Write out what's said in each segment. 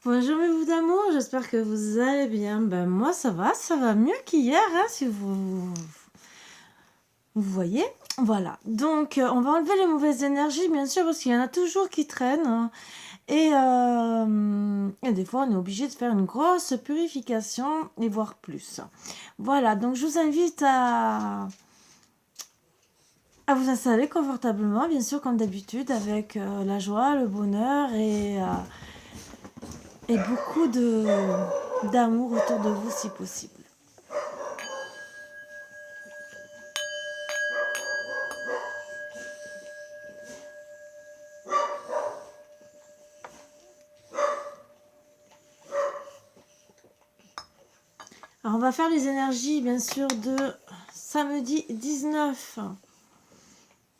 Bonjour mes bouts d'amour, j'espère que vous allez bien. Ben moi ça va mieux qu'hier, hein, si vous voyez. Voilà, donc on va enlever les mauvaises énergies, bien sûr, parce qu'il y en a toujours qui traînent, hein. Et des fois on est obligé de faire une grosse purification, et voire plus. Voilà, donc je vous invite à vous installer confortablement, bien sûr, comme d'habitude, avec la joie, le bonheur et beaucoup d'amour autour de vous si possible. Alors on va faire les énergies bien sûr de samedi 19.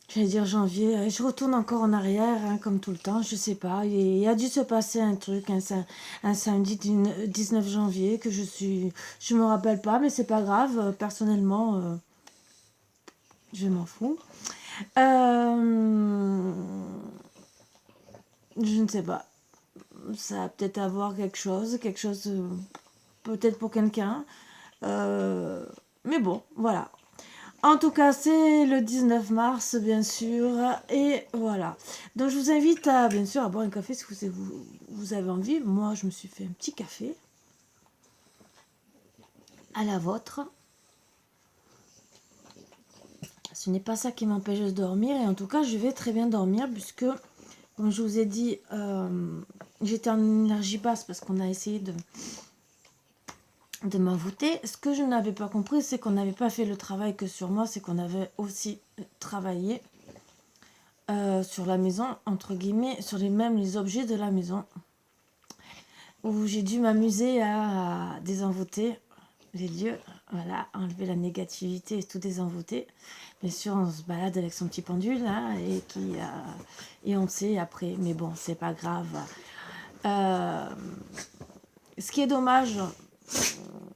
J'allais dire janvier, je retourne encore en arrière, hein, comme tout le temps, je sais pas. Il a dû se passer un truc, un samedi 19 janvier, je me rappelle pas, mais c'est pas grave, personnellement, je m'en fous. Je ne sais pas, ça va peut-être avoir quelque chose peut-être pour quelqu'un. Mais bon, voilà. En tout cas, c'est le 19 mars, bien sûr. Et voilà. Donc, je vous invite à, bien sûr, à boire un café si vous avez envie. Moi, je me suis fait un petit café. À la vôtre. Ce n'est pas ça qui m'empêche de dormir. Et en tout cas, je vais très bien dormir puisque, comme je vous ai dit, j'étais en énergie basse parce qu'on a essayé de m'envoûter. Ce que je n'avais pas compris, c'est qu'on n'avait pas fait le travail que sur moi, c'est qu'on avait aussi travaillé sur la maison, entre guillemets, sur les objets de la maison, où j'ai dû m'amuser à désenvoûter les lieux, voilà, enlever la négativité et tout désenvoûter. Bien sûr, on se balade avec son petit pendule, hein, et on sait après, mais bon, c'est pas grave. Ce qui est dommage,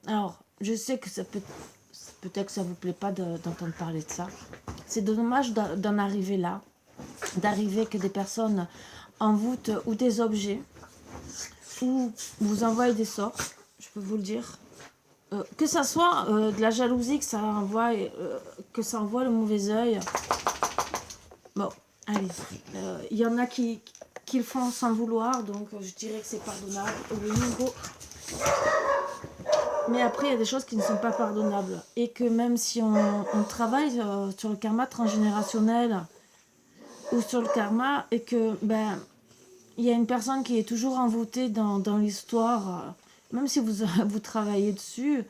alors, je sais que peut-être que ça vous plaît pas d'entendre parler de ça. C'est dommage d'en arriver là, d'arriver que des personnes envoûtent ou des objets ou vous envoient des sorts, je peux vous le dire. Que ça soit de la jalousie, que ça envoie le mauvais oeil. Bon, allez, il y en a qui le font sans le vouloir, donc je dirais que c'est pardonnable. Mais après, il y a des choses qui ne sont pas pardonnables. Et que même si on travaille sur le karma transgénérationnel ou sur le karma, et que il y a une personne qui est toujours envoûtée dans l'histoire, même si vous travaillez dessus,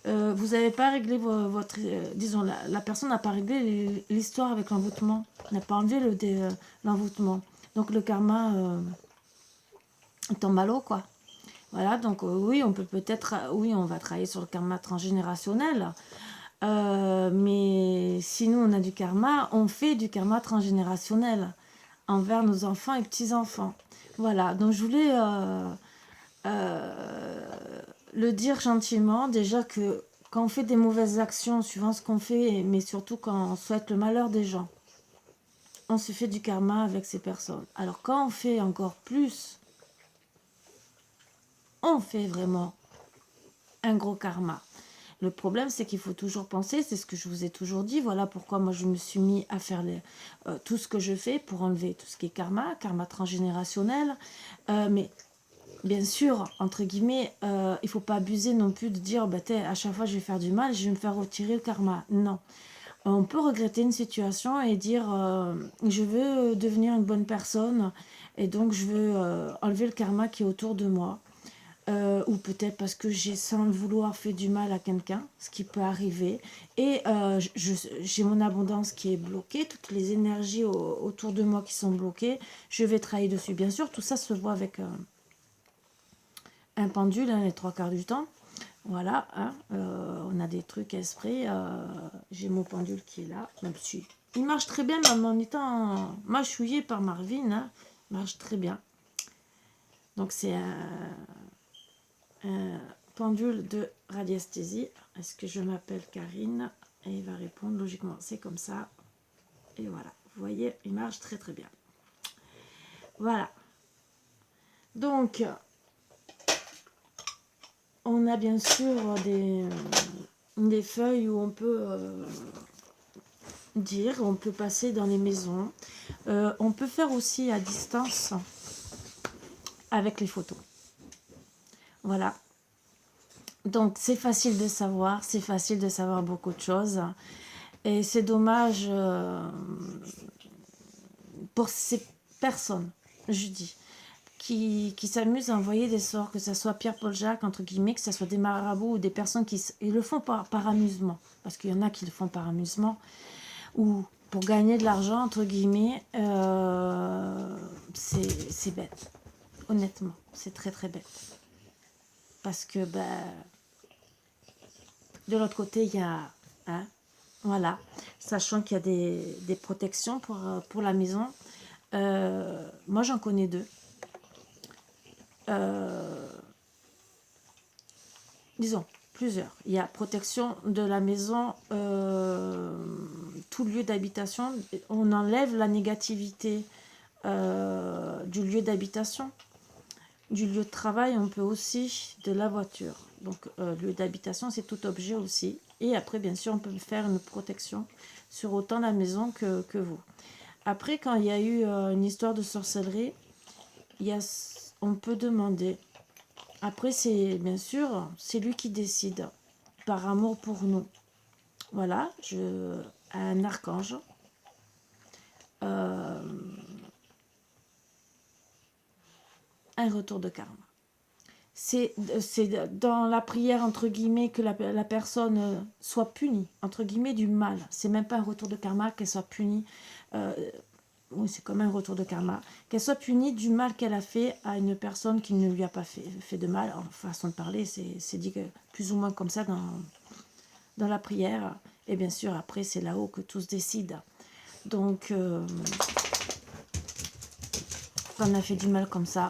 vous n'avez pas réglé votre... disons, la personne n'a pas réglé l'histoire avec l'envoûtement, n'a pas enlevé l'envoûtement. Donc le karma tombe à l'eau, quoi. Voilà, donc oui, on peut peut-être... oui, on va travailler sur le karma transgénérationnel. Mais si nous, on a du karma, on fait du karma transgénérationnel envers nos enfants et petits-enfants. Voilà, donc je voulais le dire gentiment, déjà que quand on fait des mauvaises actions, suivant ce qu'on fait, mais surtout quand on souhaite le malheur des gens, on se fait du karma avec ces personnes. Alors quand on fait encore plus, on fait vraiment un gros karma. Le problème, c'est qu'il faut toujours penser, c'est ce que je vous ai toujours dit, voilà pourquoi moi je me suis mis à faire tout ce que je fais pour enlever tout ce qui est karma transgénérationnel, mais bien sûr, entre guillemets, il ne faut pas abuser non plus de dire, à chaque fois je vais faire du mal, je vais me faire retirer le karma. Non. On peut regretter une situation et dire, je veux devenir une bonne personne et donc je veux enlever le karma qui est autour de moi. Ou peut-être parce que j'ai sans le vouloir fait du mal à quelqu'un, ce qui peut arriver. Et j'ai mon abondance qui est bloquée, toutes les énergies autour de moi qui sont bloquées, je vais travailler dessus. Bien sûr, tout ça se voit avec un pendule, hein, les trois quarts du temps. Voilà, hein, on a des trucs esprits. J'ai mon pendule qui est là. Même si il marche très bien, même en étant mâchouillé par Marvin. Hein, il marche très bien. Donc c'est un pendule de radiesthésie. Est-ce que je m'appelle Karine? Et il va répondre logiquement, c'est comme ça. Et voilà, vous voyez, il marche très très bien. Voilà. Donc, on a bien sûr des feuilles où on peut dire, on peut passer dans les maisons. On peut faire aussi à distance avec les photos. Voilà. Donc c'est facile de savoir beaucoup de choses. Et c'est dommage pour ces personnes, je dis, qui s'amusent à envoyer des sorts, que ce soit Pierre-Paul Jacques, entre guillemets, que ce soit des marabouts ou des personnes qui ils le font par amusement. Parce qu'il y en a qui le font par amusement. Ou pour gagner de l'argent, entre guillemets, c'est bête. Honnêtement, c'est très très bête. Parce que de l'autre côté, il y a... Hein, voilà, sachant qu'il y a des protections pour la maison. Moi, j'en connais deux. Disons, plusieurs. Il y a protection de la maison, tout lieu d'habitation. On enlève la négativité du lieu d'habitation. Du lieu de travail, on peut aussi de la voiture. Donc, lieu d'habitation, c'est tout objet aussi. Et après, bien sûr, on peut faire une protection sur autant la maison que vous. Après, quand il y a eu une histoire de sorcellerie, on peut demander. Après, c'est bien sûr, c'est lui qui décide, par amour pour nous. Voilà, un archange. Un retour de karma. C'est dans la prière, entre guillemets, que la personne soit punie, entre guillemets, du mal. C'est même pas un retour de karma, qu'elle soit punie. Oui, c'est comme un retour de karma. Qu'elle soit punie du mal qu'elle a fait à une personne qui ne lui a pas fait de mal. En façon de parler, c'est dit que, plus ou moins comme ça dans la prière. Et bien sûr, après, c'est là-haut que tout se décide. Donc, quand on a fait du mal comme ça,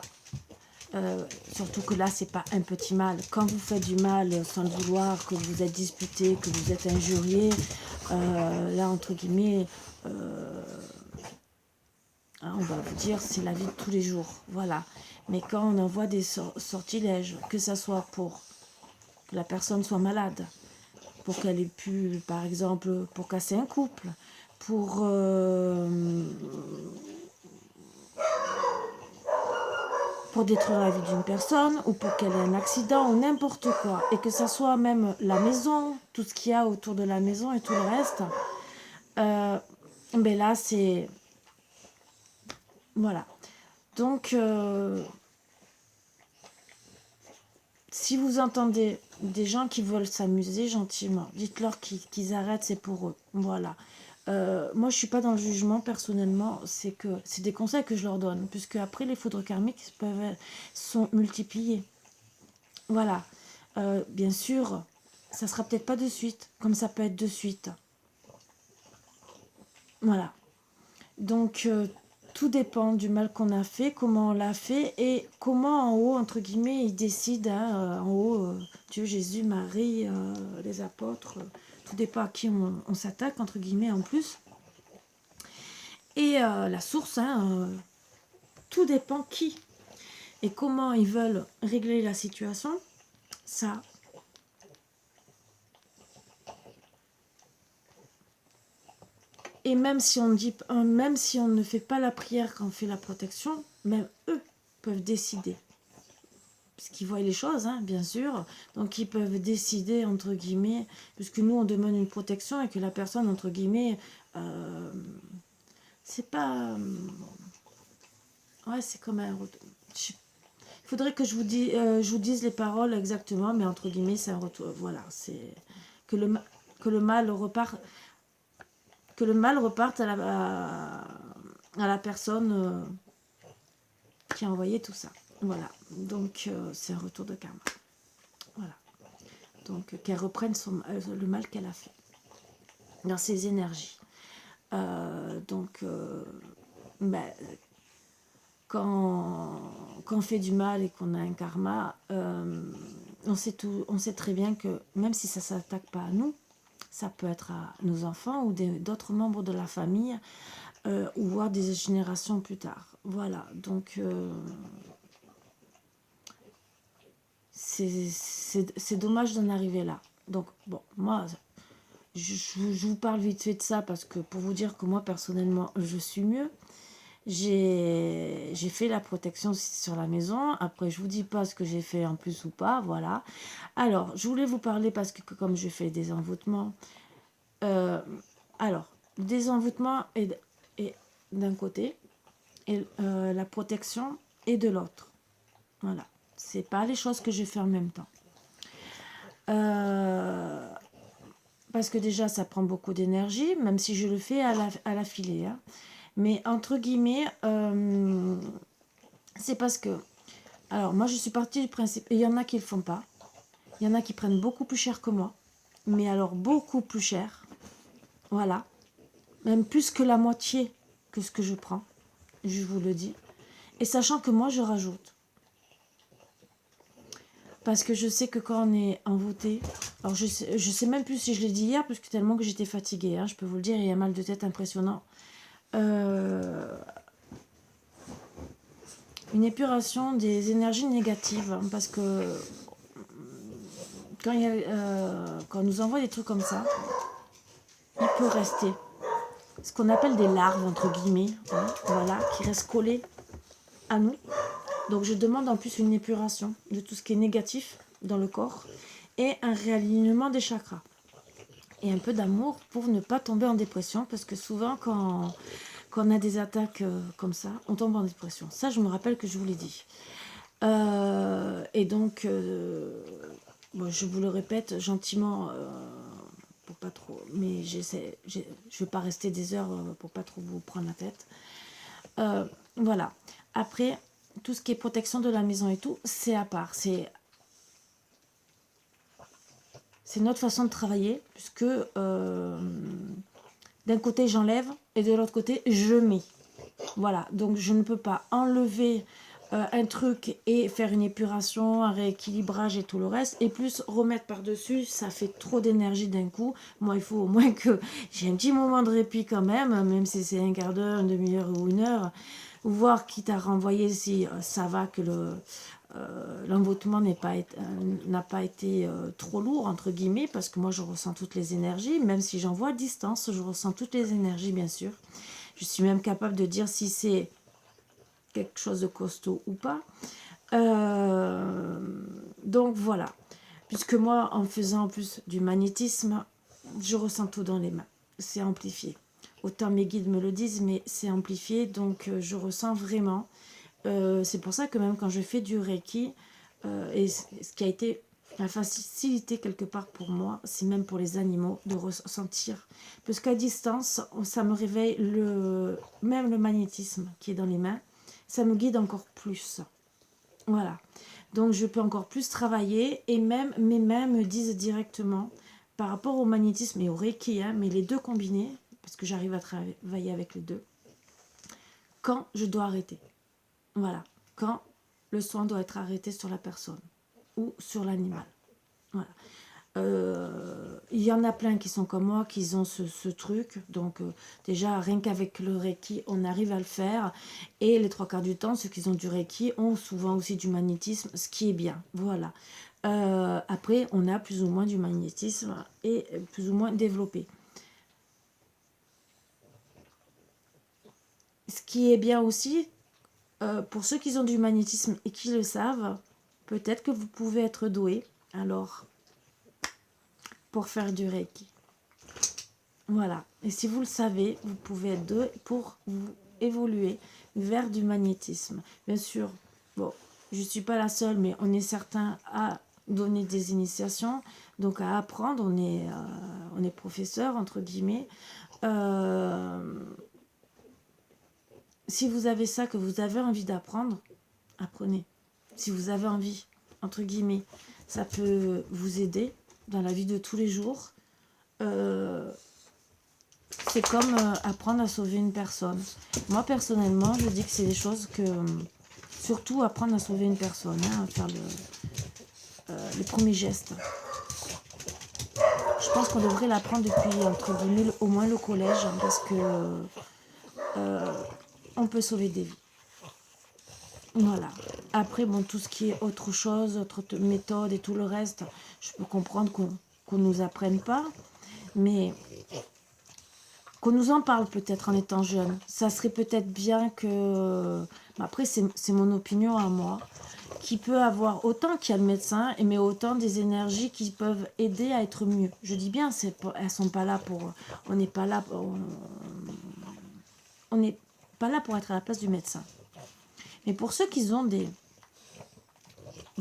surtout que là, c'est pas un petit mal. Quand vous faites du mal sans le vouloir, que vous êtes disputé, que vous êtes injurié, là, entre guillemets, on va vous dire, c'est la vie de tous les jours. Voilà. Mais quand on envoie des sortilèges, que ça soit pour que la personne soit malade, pour qu'elle ait pu, par exemple, pour casser un couple, pour détruire la vie d'une personne, ou pour qu'elle ait un accident, ou n'importe quoi, et que ça soit même la maison, tout ce qu'il y a autour de la maison et tout le reste, ben là, c'est... Voilà. Donc, si vous entendez des gens qui veulent s'amuser gentiment, dites-leur qu'ils arrêtent, c'est pour eux. Voilà. Moi, je suis pas dans le jugement personnellement, c'est des conseils que je leur donne, puisque après les foudres karmiques sont multipliées. Voilà. Bien sûr, ça sera peut-être pas de suite, comme ça peut être de suite. Voilà. Donc, tout dépend du mal qu'on a fait, comment on l'a fait et comment en haut, entre guillemets, ils décident. Hein, en haut, Dieu, Jésus, Marie, les apôtres, tout dépend à qui on s'attaque, entre guillemets, en plus. Et la source, hein, tout dépend qui et comment ils veulent régler la situation. Ça. Et même si on ne fait pas la prière quand on fait la protection, même eux peuvent décider. Parce qu'ils voient les choses, hein, bien sûr. Donc ils peuvent décider, entre guillemets, puisque nous on demande une protection et que la personne, entre guillemets, c'est pas... ouais, c'est comme un... Il faudrait que je vous dise les paroles exactement, mais entre guillemets, c'est un retour. Voilà, c'est que le mal reparte à la personne qui a envoyé tout ça. Voilà, donc c'est un retour de karma. Voilà, donc qu'elle reprenne le mal qu'elle a fait dans ses énergies. Donc, quand on fait du mal et qu'on a un karma, on sait très bien que même si ça ne s'attaque pas à nous, ça peut être à nos enfants ou d'autres membres de la famille ou voire des générations plus tard. Voilà, donc c'est dommage d'en arriver là. Donc, bon, moi, je vous parle vite fait de ça parce que pour vous dire que moi, personnellement, je suis mieux. J'ai fait la protection sur la maison. Après, je vous dis pas ce que j'ai fait en plus ou pas, voilà. Alors, je voulais vous parler parce que comme je fais des envoûtements, alors, le désenvoûtement est d'un côté et la protection est de l'autre. Voilà. C'est pas les choses que je fais en même temps. Parce que déjà, ça prend beaucoup d'énergie, même si je le fais à la filée. Hein. Mais entre guillemets, c'est parce que... Alors, moi, je suis partie du principe... Et il y en a qui ne le font pas. Il y en a qui prennent beaucoup plus cher que moi. Mais alors, beaucoup plus cher. Voilà. Même plus que la moitié que ce que je prends. Je vous le dis. Et sachant que moi, je rajoute. Parce que je sais que quand on est envoûté... Alors, je sais même plus si je l'ai dit hier, parce que tellement que j'étais fatiguée. Hein, je peux vous le dire, il y a un mal de tête impressionnant. Une épuration des énergies négatives. Hein, parce que quand on nous envoie des trucs comme ça, il peut rester ce qu'on appelle des larves, entre guillemets. Hein, voilà, qui restent collées à nous. Donc je demande en plus une épuration de tout ce qui est négatif dans le corps et un réalignement des chakras. Et un peu d'amour pour ne pas tomber en dépression, parce que souvent quand on a des attaques comme ça, on tombe en dépression. Ça, je me rappelle que je vous l'ai dit. Et donc, bon, je vous le répète gentiment, pour pas trop, mais je vais pas rester des heures pour pas trop vous prendre la tête. Voilà. Après, tout ce qui est protection de la maison et tout, c'est à part. C'est notre façon de travailler, puisque d'un côté j'enlève et de l'autre côté je mets. Voilà, donc je ne peux pas enlever un truc et faire une épuration, un rééquilibrage et tout le reste, et plus remettre par-dessus, ça fait trop d'énergie d'un coup. Moi, il faut au moins que j'ai un petit moment de répit quand même si c'est un quart d'heure, une demi-heure ou une heure, voir quitte à renvoyer si ça va, que l'envoûtement n'a pas été trop lourd, entre guillemets, parce que moi je ressens toutes les énergies, même si j'en vois à distance, je ressens toutes les énergies, bien sûr. Je suis même capable de dire si c'est quelque chose de costaud ou pas. Donc voilà. Puisque moi, en faisant en plus du magnétisme, je ressens tout dans les mains. C'est amplifié. Autant mes guides me le disent, mais c'est amplifié, donc je ressens vraiment. C'est pour ça que même quand je fais du Reiki, et ce qui a été la facilité quelque part pour moi, c'est même pour les animaux de ressentir. Parce qu'à distance, ça me réveille même le magnétisme qui est dans les mains, ça me guide encore plus. Voilà. Donc je peux encore plus travailler et même mes mains me disent directement par rapport au magnétisme et au Reiki, hein, mais les deux combinés, parce que j'arrive à travailler avec les deux, quand je dois arrêter. Voilà. Quand le soin doit être arrêté sur la personne ou sur l'animal. Voilà. Il y en a plein qui sont comme moi, qui ont ce truc. Donc déjà, rien qu'avec le Reiki, on arrive à le faire. Et les trois quarts du temps, ceux qui ont du Reiki ont souvent aussi du magnétisme, ce qui est bien. Voilà. Après, on a plus ou moins du magnétisme et plus ou moins développé. Ce qui est bien aussi, pour ceux qui ont du magnétisme et qui le savent, peut-être que vous pouvez être doué. Alors, pour faire du Reiki. Voilà. Et si vous le savez, vous pouvez être doué pour vous évoluer vers du magnétisme. Bien sûr, bon, je ne suis pas la seule, mais on est certains à donner des initiations, donc à apprendre. On est professeur, entre guillemets. Si vous avez ça, que vous avez envie d'apprendre, apprenez. Si vous avez envie, entre guillemets, ça peut vous aider dans la vie de tous les jours. C'est comme apprendre à sauver une personne. Moi, personnellement, je dis que c'est des choses que... surtout apprendre à sauver une personne, hein, à faire les premiers gestes. Je pense qu'on devrait l'apprendre depuis, entre guillemets, au moins le collège, hein, parce que on peut sauver des vies. Voilà. Après, bon, tout ce qui est autre chose, autre méthode et tout le reste, je peux comprendre qu'on ne nous apprenne pas, mais qu'on nous en parle peut-être en étant jeune. Ça serait peut-être bien que... Après, c'est mon opinion à moi, qui peut avoir autant qu'il y a le médecin, mais autant des énergies qui peuvent aider à être mieux. Je dis bien, elles sont pas là pour... On n'est pas là... On n'est pas là pour être à la place du médecin. Mais pour ceux qui ont des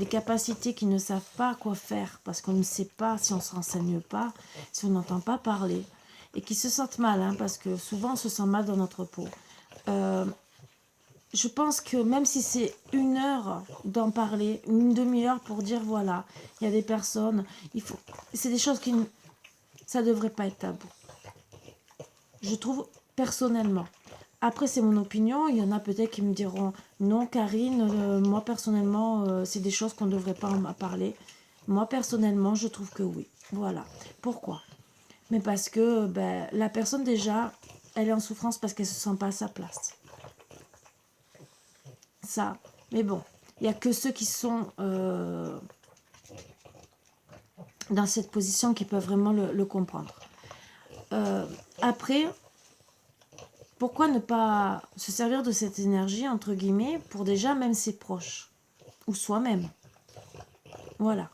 capacités qui ne savent pas quoi faire, parce qu'on ne sait pas, si on ne se renseigne pas, si on n'entend pas parler, et qui se sentent mal, hein, parce que souvent on se sent mal dans notre peau. Je pense que même si c'est 1 heure d'en parler, une demi-heure pour dire voilà, il y a des personnes, c'est des choses qui, ça ne devrait pas être tabou. Je trouve personnellement. Après, c'est mon opinion. Il y en a peut-être qui me diront non, Karine, moi personnellement, c'est des choses qu'on ne devrait pas en parler. Moi personnellement, je trouve que oui. Voilà. Pourquoi? Mais parce que la personne déjà, elle est en souffrance parce qu'elle ne se sent pas à sa place. Ça. Mais bon, il n'y a que ceux qui sont dans cette position qui peuvent vraiment le comprendre. Après, pourquoi ne pas se servir de cette énergie, entre guillemets, pour déjà même ses proches, ou soi-même. Voilà.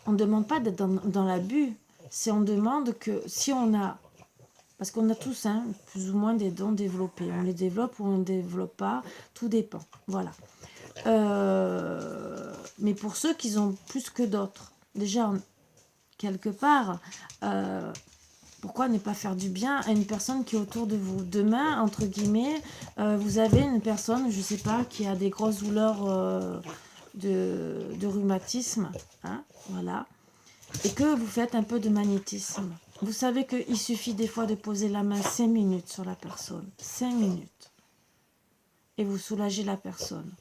On ne demande pas d'être dans l'abus, c'est on demande que si on a, parce qu'on a tous plus ou moins des dons développés, on les développe ou on ne les développe pas, tout dépend. Voilà. Mais pour ceux qui ont plus que d'autres, déjà, quelque part... pourquoi ne pas faire du bien à une personne qui est autour de vous? Demain, entre guillemets, vous avez une personne, je ne sais pas, qui a des grosses douleurs de rhumatisme, voilà, et que vous faites un peu de magnétisme. Vous savez qu'il suffit des fois de poser la main 5 minutes sur la personne. 5 minutes. Et vous soulagez la personne.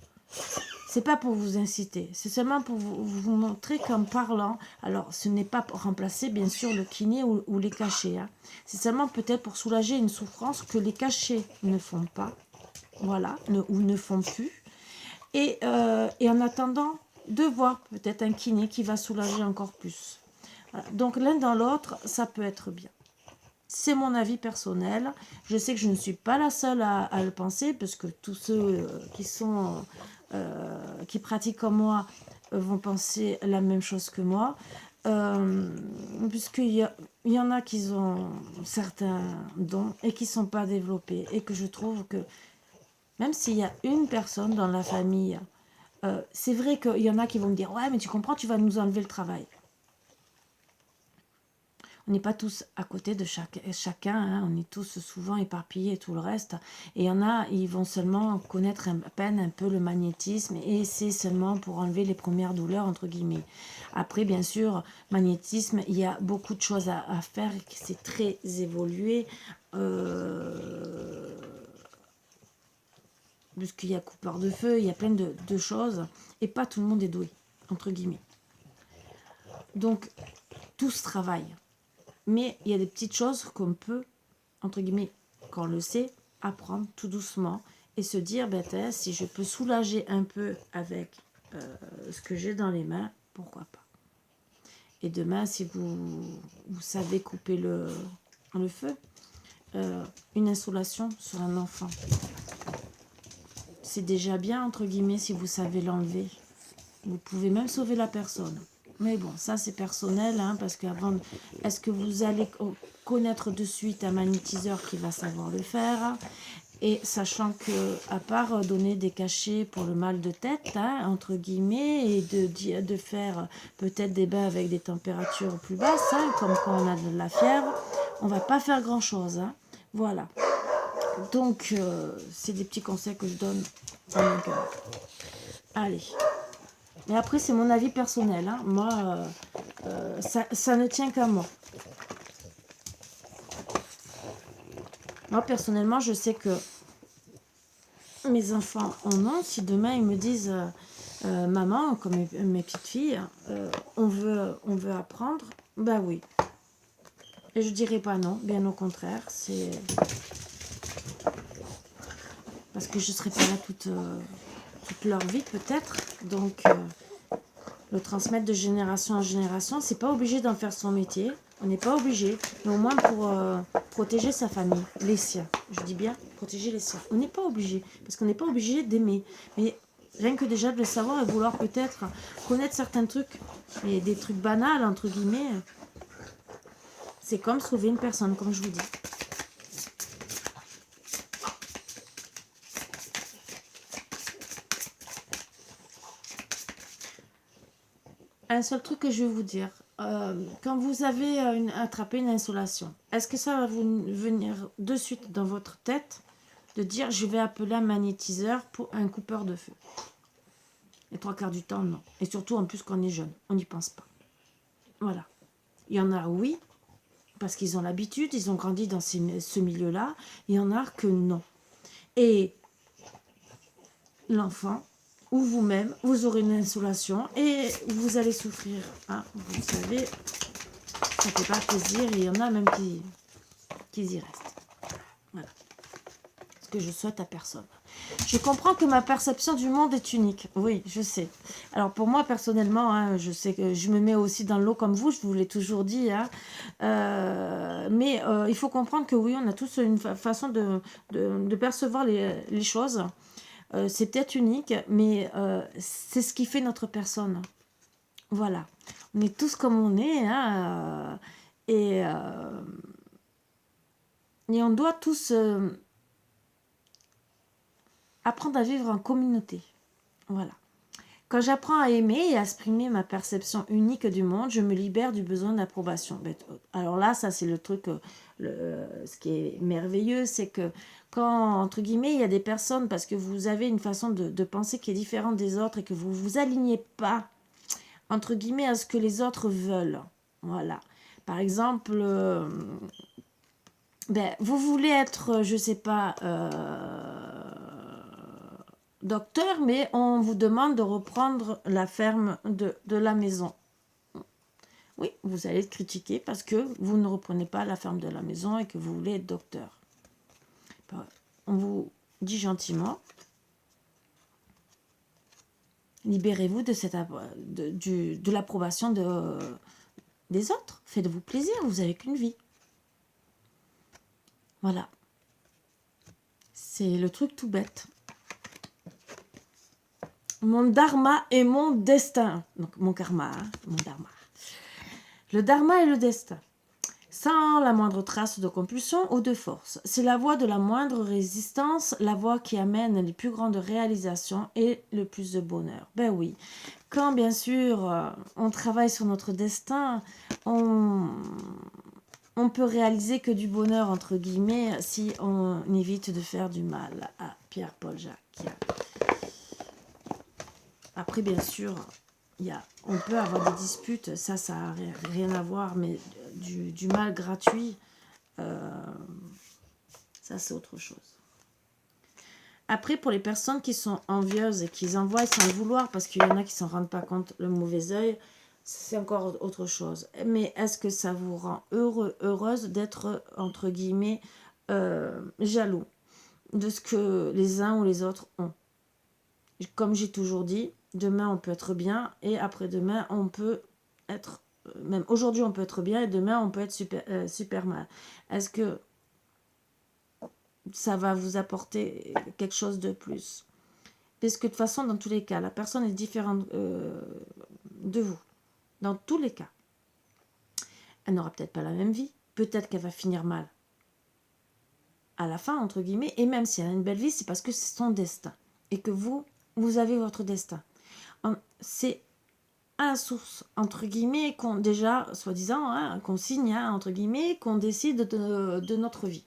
C'est pas pour vous inciter, c'est seulement pour vous montrer qu'en parlant, alors ce n'est pas pour remplacer bien sûr le kiné ou les cachets, c'est seulement peut-être pour soulager une souffrance que les cachets ne font pas, voilà, ou ne font plus, et en attendant de voir peut-être un kiné qui va soulager encore plus. Voilà. Donc l'un dans l'autre, ça peut être bien. C'est mon avis personnel. Je sais que je ne suis pas la seule à le penser, parce que tous ceux qui pratiquent comme moi vont penser la même chose que moi. Puisqu'il y en a qui ont certains dons et qui ne sont pas développés. Et que je trouve que même s'il y a une personne dans la famille, c'est vrai qu'il y en a qui vont me dire « Ouais, mais tu comprends, tu vas nous enlever le travail. » On n'est pas tous à côté de chacun, on est tous souvent éparpillés et tout le reste. Et il y en a, ils vont seulement connaître à peine un peu le magnétisme et c'est seulement pour enlever les premières douleurs, entre guillemets. Après, bien sûr, magnétisme, il y a beaucoup de choses à faire, c'est très évolué. Puisqu'il y a coupeur de feu, il y a plein de choses. Et pas tout le monde est doué, entre guillemets. Donc, tout se travaille. Mais il y a des petites choses qu'on peut, entre guillemets, quand on le sait, apprendre tout doucement et se dire, si je peux soulager un peu avec ce que j'ai dans les mains, pourquoi pas. Et demain, si vous savez couper le feu, une insolation sur un enfant, c'est déjà bien, entre guillemets, si vous savez l'enlever. Vous pouvez même sauver la personne. Mais bon, ça c'est personnel, parce qu'avant, est-ce que vous allez connaître de suite un magnétiseur qui va savoir le faire? Et sachant que, à part donner des cachets pour le mal de tête, entre guillemets, et de faire peut-être des bains avec des températures plus basses, comme quand on a de la fièvre, on va pas faire grand-chose. Voilà. Donc, c'est des petits conseils que je donne à mon cœur. Allez. Mais après, c'est mon avis personnel. Moi, ça ne tient qu'à moi. Moi, personnellement, je sais que mes enfants en ont. Si demain, ils me disent, maman, comme mes petites filles, on veut apprendre, oui. Et je dirais pas non, bien au contraire. C'est parce que je serais pas là toute... toute leur vie peut-être. Donc, le transmettre de génération en génération, c'est pas obligé d'en faire son métier. On n'est pas obligé, mais au moins pour protéger sa famille, les siens. Je dis bien protéger les siens. On n'est pas obligé, parce qu'on n'est pas obligé d'aimer. Mais rien que déjà de le savoir et vouloir peut-être connaître certains trucs, et des trucs banals, entre guillemets, c'est comme sauver une personne, comme je vous dis. Un seul truc que je vais vous dire, quand vous avez attrapé une insolation, est-ce que ça va vous venir de suite dans votre tête de dire je vais appeler un magnétiseur pour un coupeur de feu? Les 3 quarts du temps, non. Et surtout en plus quand on est jeune, on n'y pense pas. Voilà. Il y en a, oui, parce qu'ils ont l'habitude, ils ont grandi dans ce milieu-là. Il y en a que non. Et l'enfant ou vous-même, vous aurez une insolation et vous allez souffrir. Hein, vous savez, ça ne fait pas plaisir et il y en a même qui y restent. Voilà. Ce que je souhaite à personne. Je comprends que ma perception du monde est unique. Oui, je sais. Alors pour moi, personnellement, hein, je sais que je me mets aussi dans l'eau comme vous, je vous l'ai toujours dit. Hein, mais il faut comprendre que oui, on a tous une façon de percevoir les choses. C'est peut-être unique, mais c'est ce qui fait notre personne. Voilà. On est tous comme on est. Hein, et on doit tous apprendre à vivre en communauté. Voilà. Quand j'apprends à aimer et à exprimer ma perception unique du monde, je me libère du besoin d'approbation. Alors là, ça c'est le truc, ce qui est merveilleux, c'est que quand, entre guillemets, il y a des personnes, parce que vous avez une façon de penser qui est différente des autres et que vous ne vous alignez pas, entre guillemets, à ce que les autres veulent. Voilà. Par exemple, vous voulez être, je ne sais pas, docteur, mais on vous demande de reprendre la ferme de la maison. Oui, vous allez être critiqué parce que vous ne reprenez pas la ferme de la maison et que vous voulez être docteur. On vous dit gentiment, libérez-vous de l'approbation des autres. Faites-vous plaisir, vous n'avez qu'une vie. Voilà. C'est le truc tout bête. Mon dharma et mon destin. Donc mon karma, hein, mon dharma. Le dharma et le destin. Sans la moindre trace de compulsion ou de force. C'est la voie de la moindre résistance, la voie qui amène les plus grandes réalisations et le plus de bonheur. Ben oui, quand bien sûr on travaille sur notre destin, on peut réaliser que du bonheur, entre guillemets, si on évite de faire du mal à Pierre-Paul Jacques. Après, bien sûr, on peut avoir des disputes, ça n'a rien à voir, mais du mal gratuit, ça c'est autre chose. Après, pour les personnes qui sont envieuses et qui envoient sans le vouloir, parce qu'il y en a qui ne s'en rendent pas compte, le mauvais œil, c'est encore autre chose. Mais est-ce que ça vous rend heureuse d'être, entre guillemets, jaloux de ce que les uns ou les autres ont? Comme j'ai toujours dit, demain on peut être bien et après-demain on peut être... Même aujourd'hui on peut être bien et demain on peut être super mal. Est-ce que ça va vous apporter quelque chose de plus? Parce que de toute façon, dans tous les cas, la personne est différente de vous. Dans tous les cas. Elle n'aura peut-être pas la même vie. Peut-être qu'elle va finir mal à la fin, entre guillemets. Et même si elle a une belle vie, c'est parce que c'est son destin. Et que vous avez votre destin. C'est à la source, entre guillemets, qu'on déjà, soi-disant, hein, qu'on signe, hein, entre guillemets, qu'on décide de notre vie.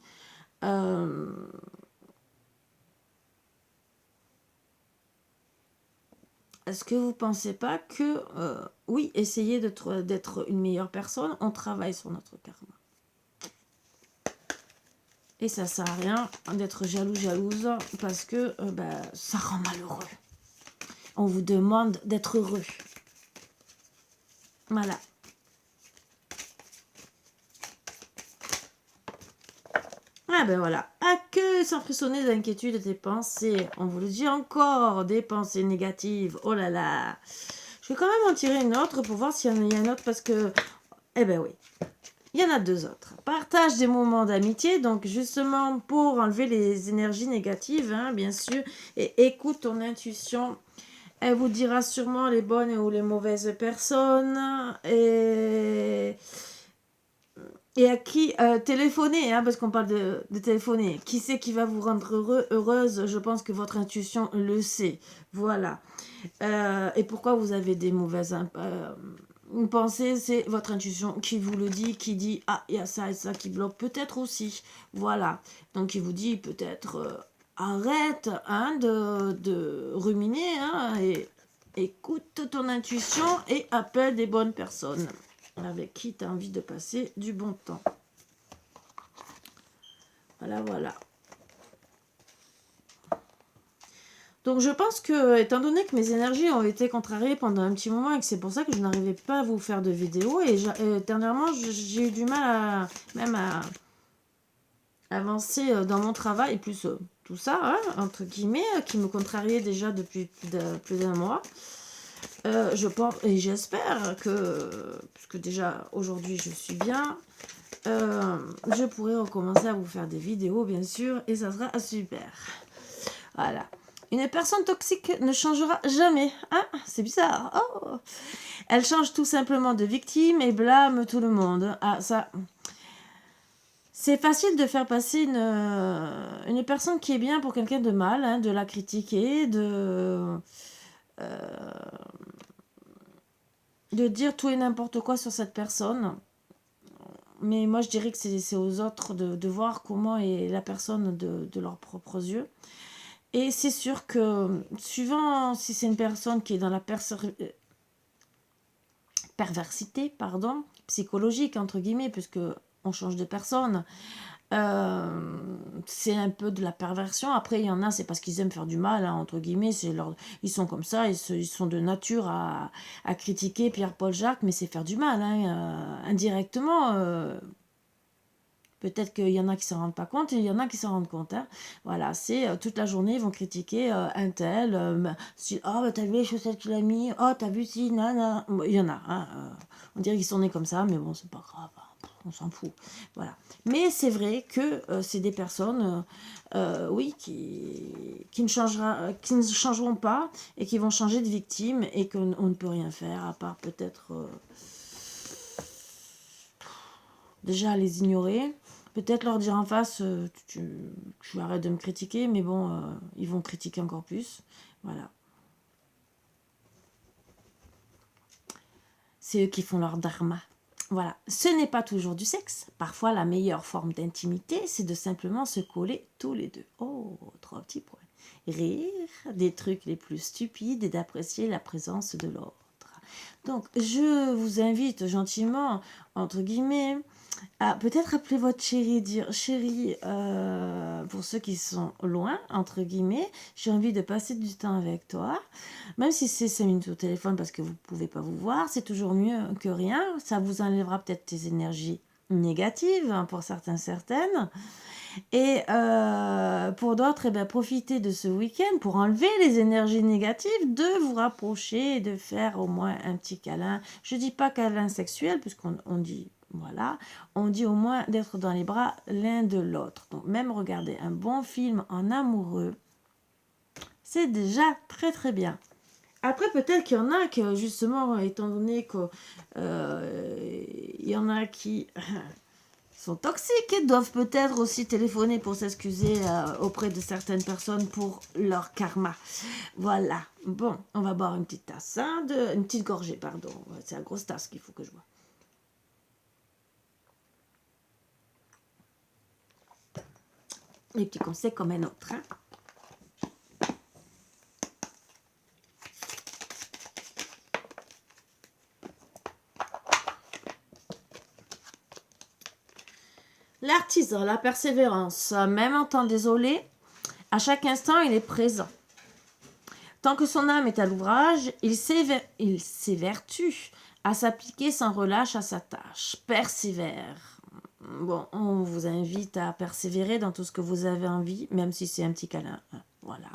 Est-ce que vous ne pensez pas que, oui, essayer d'être une meilleure personne, on travaille sur notre karma. Et ça ne sert à rien d'être jalouse, parce que ça rend malheureux. On vous demande d'être heureux. Voilà. Ah ben voilà, accueille sans frissonner d'inquiétude tes pensées. On vous le dit encore, des pensées négatives. Oh là là. Je vais quand même en tirer une autre pour voir s'il y en a une autre parce que... Eh ben oui, il y en a deux autres. Partage des moments d'amitié, donc justement pour enlever les énergies négatives, hein, bien sûr. Et écoute ton intuition. Elle vous dira sûrement les bonnes ou les mauvaises personnes. Et à qui téléphoner, hein, parce qu'on parle de téléphoner. Qui c'est qui va vous rendre heureuse? Je pense que votre intuition le sait. Voilà. Et pourquoi vous avez des mauvaises pensées? C'est votre intuition qui vous le dit, qui dit ah, il y a ça et ça qui bloque. Peut-être aussi. Voilà. Donc, il vous dit peut-être arrête hein, de ruminer hein, et écoute ton intuition et appelle des bonnes personnes avec qui tu as envie de passer du bon temps. Voilà, voilà. Donc je pense que, étant donné que mes énergies ont été contrariées pendant un petit moment et que c'est pour ça que je n'arrivais pas à vous faire de vidéos, et dernièrement j'ai eu du mal à avancer dans mon travail, et plus tout ça, hein, entre guillemets, qui me contrariait déjà depuis plus d'un mois. Je pense et j'espère que, puisque déjà aujourd'hui je suis bien, je pourrai recommencer à vous faire des vidéos bien sûr et ça sera super. Voilà. Une personne toxique ne changera jamais. Hein, c'est bizarre. Oh. Elle change tout simplement de victime et blâme tout le monde. Ah, ça... C'est facile de faire passer une personne qui est bien pour quelqu'un de mal, hein, de la critiquer, de dire tout et n'importe quoi sur cette personne. Mais moi, je dirais que c'est aux autres de voir comment est la personne de leurs propres yeux. Et c'est sûr que, suivant si c'est une personne qui est dans la perversité, pardon, psychologique, entre guillemets, puisque on change de personne, c'est un peu de la perversion. Après, il y en a, c'est parce qu'ils aiment faire du mal, hein, entre guillemets, ils sont comme ça, ils sont de nature à critiquer Pierre-Paul Jacques, mais c'est faire du mal, hein, indirectement. Peut-être qu'il y en a qui s'en rendent pas compte et il y en a qui s'en rendent compte. Hein. Voilà, c'est toute la journée, ils vont critiquer un tel. Oh, t'as vu les chaussettes qu'il a mis? Oh, t'as vu si, nana. Bon, il y en a. Hein, on dirait qu'ils sont nés comme ça, mais bon, c'est pas grave. Hein, on s'en fout. Voilà. Mais c'est vrai que c'est des personnes, oui, qui ne changeront pas et qui vont changer de victime et qu'on ne peut rien faire à part peut-être déjà les ignorer. Peut-être leur dire en face, tu arrêtes de me critiquer, mais bon, ils vont critiquer encore plus. Voilà. C'est eux qui font leur dharma. Voilà. Ce n'est pas toujours du sexe. Parfois, la meilleure forme d'intimité, c'est de simplement se coller tous les deux. Oh, 3 petits points. Rire des trucs les plus stupides et d'apprécier la présence de l'autre. Donc, je vous invite gentiment, entre guillemets, peut-être appeler votre chérie, dire chérie, pour ceux qui sont loin, entre guillemets, j'ai envie de passer du temps avec toi, même si c'est 5 minutes au téléphone parce que vous ne pouvez pas vous voir, c'est toujours mieux que rien, ça vous enlèvera peut-être tes énergies négatives, hein, pour certaines, et pour d'autres, eh ben, profitez de ce week-end pour enlever les énergies négatives, de vous rapprocher et de faire au moins un petit câlin. Je dis pas câlin sexuel, puisqu'on dit... Voilà, on dit au moins d'être dans les bras l'un de l'autre. Donc même regarder un bon film en amoureux, c'est déjà très très bien. Après peut-être qu'il y en a que justement, étant donné qu'il y en a qui sont toxiques et doivent peut-être aussi téléphoner pour s'excuser auprès de certaines personnes pour leur karma. Voilà. Bon, on va boire une petite tasse, hein, une petite gorgée, pardon. C'est la grosse tasse qu'il faut que je bois. Les petits conseils comme un autre. Hein. L'artisan, la persévérance, même en temps désolé, à chaque instant, il est présent. Tant que son âme est à l'ouvrage, il s'évertue à s'appliquer sans relâche à sa tâche. Persévère. bon, on vous invite à persévérer dans tout ce que vous avez envie, même si c'est un petit câlin. Voilà.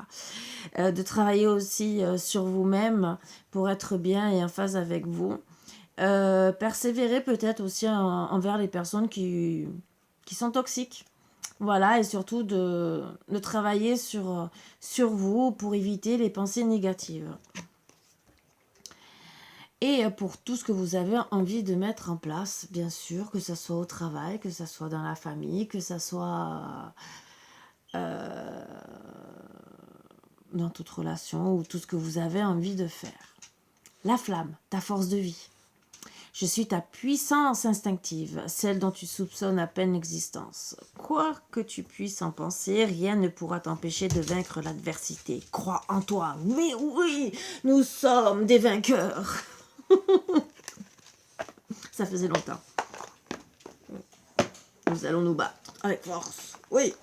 De travailler aussi sur vous-même pour être bien et en phase avec vous. Persévérer peut-être aussi envers les personnes qui sont toxiques. Voilà, et surtout de travailler sur vous pour éviter les pensées négatives. Et pour tout ce que vous avez envie de mettre en place, bien sûr, que ce soit au travail, que ce soit dans la famille, que ce soit dans toute relation ou tout ce que vous avez envie de faire. La flamme, ta force de vie. Je suis ta puissance instinctive, celle dont tu soupçonnes à peine l'existence. Quoi que tu puisses en penser, rien ne pourra t'empêcher de vaincre l'adversité. Crois en toi. Mais oui, nous sommes des vainqueurs. Ça faisait longtemps. Nous allons nous battre avec force. Oui.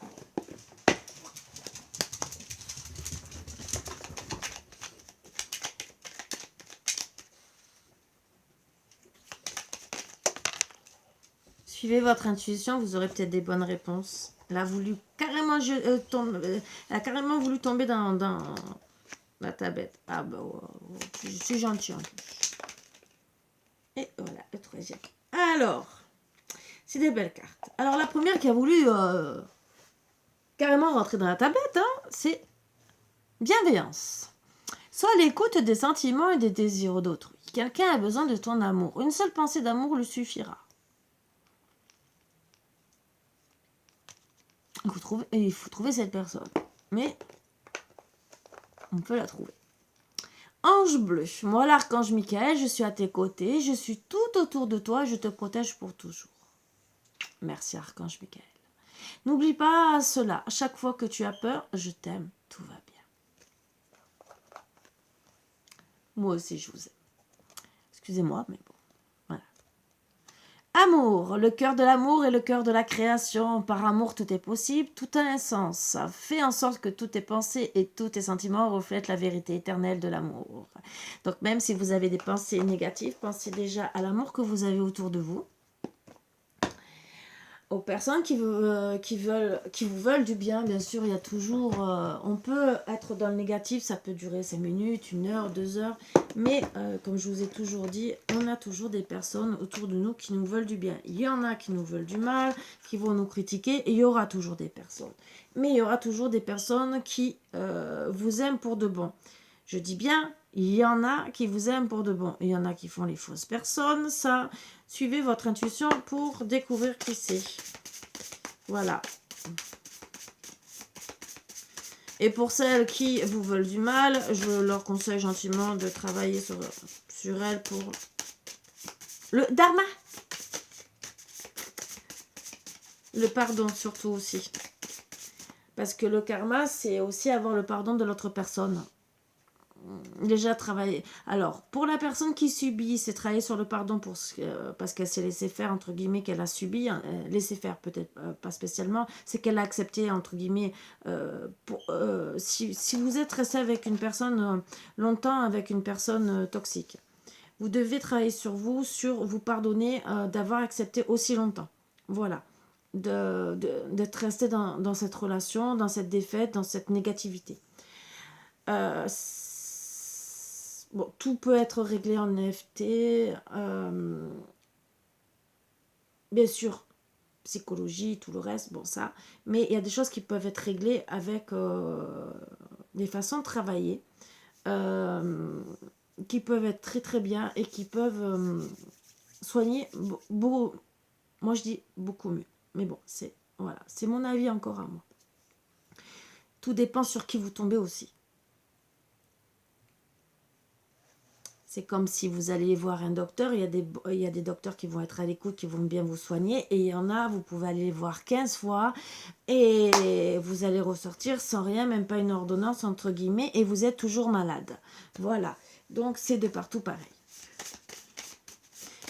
Suivez votre intuition, vous aurez peut-être des bonnes réponses. Elle a voulu carrément, elle a carrément voulu tomber dans la tablette. Ah bah, je suis gentille en plus. Et voilà, le troisième. Alors, c'est des belles cartes. Alors, la première qui a voulu carrément rentrer dans la tablette, hein, c'est bienveillance. Sois à l'écoute des sentiments et des désirs d'autrui. Quelqu'un a besoin de ton amour. Une seule pensée d'amour lui suffira. Il faut trouver cette personne. Mais on peut la trouver. Ange bleu, moi l'archange Michael, je suis à tes côtés, je suis tout autour de toi, je te protège pour toujours. Merci archange Michael. N'oublie pas cela, à chaque fois que tu as peur, je t'aime, tout va bien. Moi aussi je vous aime. Excusez-moi, mais bon. Amour, le cœur de l'amour est le cœur de la création. Par amour, tout est possible, tout a un sens. Fais en sorte que toutes tes pensées et tous tes sentiments reflètent la vérité éternelle de l'amour. Donc même si vous avez des pensées négatives, pensez déjà à l'amour que vous avez autour de vous. Aux personnes qui vous veulent du bien, bien sûr, il y a toujours... on peut être dans le négatif, ça peut durer 5 minutes, 1 heure, 2 heures. Mais comme je vous ai toujours dit, on a toujours des personnes autour de nous qui nous veulent du bien. Il y en a qui nous veulent du mal, qui vont nous critiquer, et il y aura toujours des personnes. Mais il y aura toujours des personnes qui vous aiment pour de bon. Je dis bien, il y en a qui vous aiment pour de bon. Il y en a qui font les fausses personnes. Ça, suivez votre intuition pour découvrir qui c'est. Voilà. Et pour celles qui vous veulent du mal, je leur conseille gentiment de travailler sur elles pour le dharma. Le pardon surtout aussi. Parce que le karma, c'est aussi avoir le pardon de l'autre personne. Déjà travailler. Alors, pour la personne qui subit, c'est travailler sur le pardon parce qu'elle s'est laissé faire, entre guillemets, qu'elle a subi. Laisser faire, peut-être pas spécialement. C'est qu'elle a accepté, entre guillemets. Si vous êtes resté avec une personne longtemps, avec une personne toxique, vous devez travailler sur vous pardonner d'avoir accepté aussi longtemps. Voilà. D'être resté dans cette relation, dans cette défaite, dans cette négativité. Bon, tout peut être réglé en EFT. Bien sûr, psychologie, tout le reste, bon ça. Mais il y a des choses qui peuvent être réglées avec des façons de travailler qui peuvent être très très bien et qui peuvent soigner beaucoup. Moi je dis beaucoup mieux. Mais bon, c'est mon avis encore à moi. Tout dépend sur qui vous tombez aussi. C'est comme si vous allez voir un docteur, il y a des docteurs qui vont être à l'écoute, qui vont bien vous soigner, et il y en a, vous pouvez aller les voir 15 fois, et vous allez ressortir sans rien, même pas une ordonnance, entre guillemets, et vous êtes toujours malade. Voilà, donc c'est de partout pareil.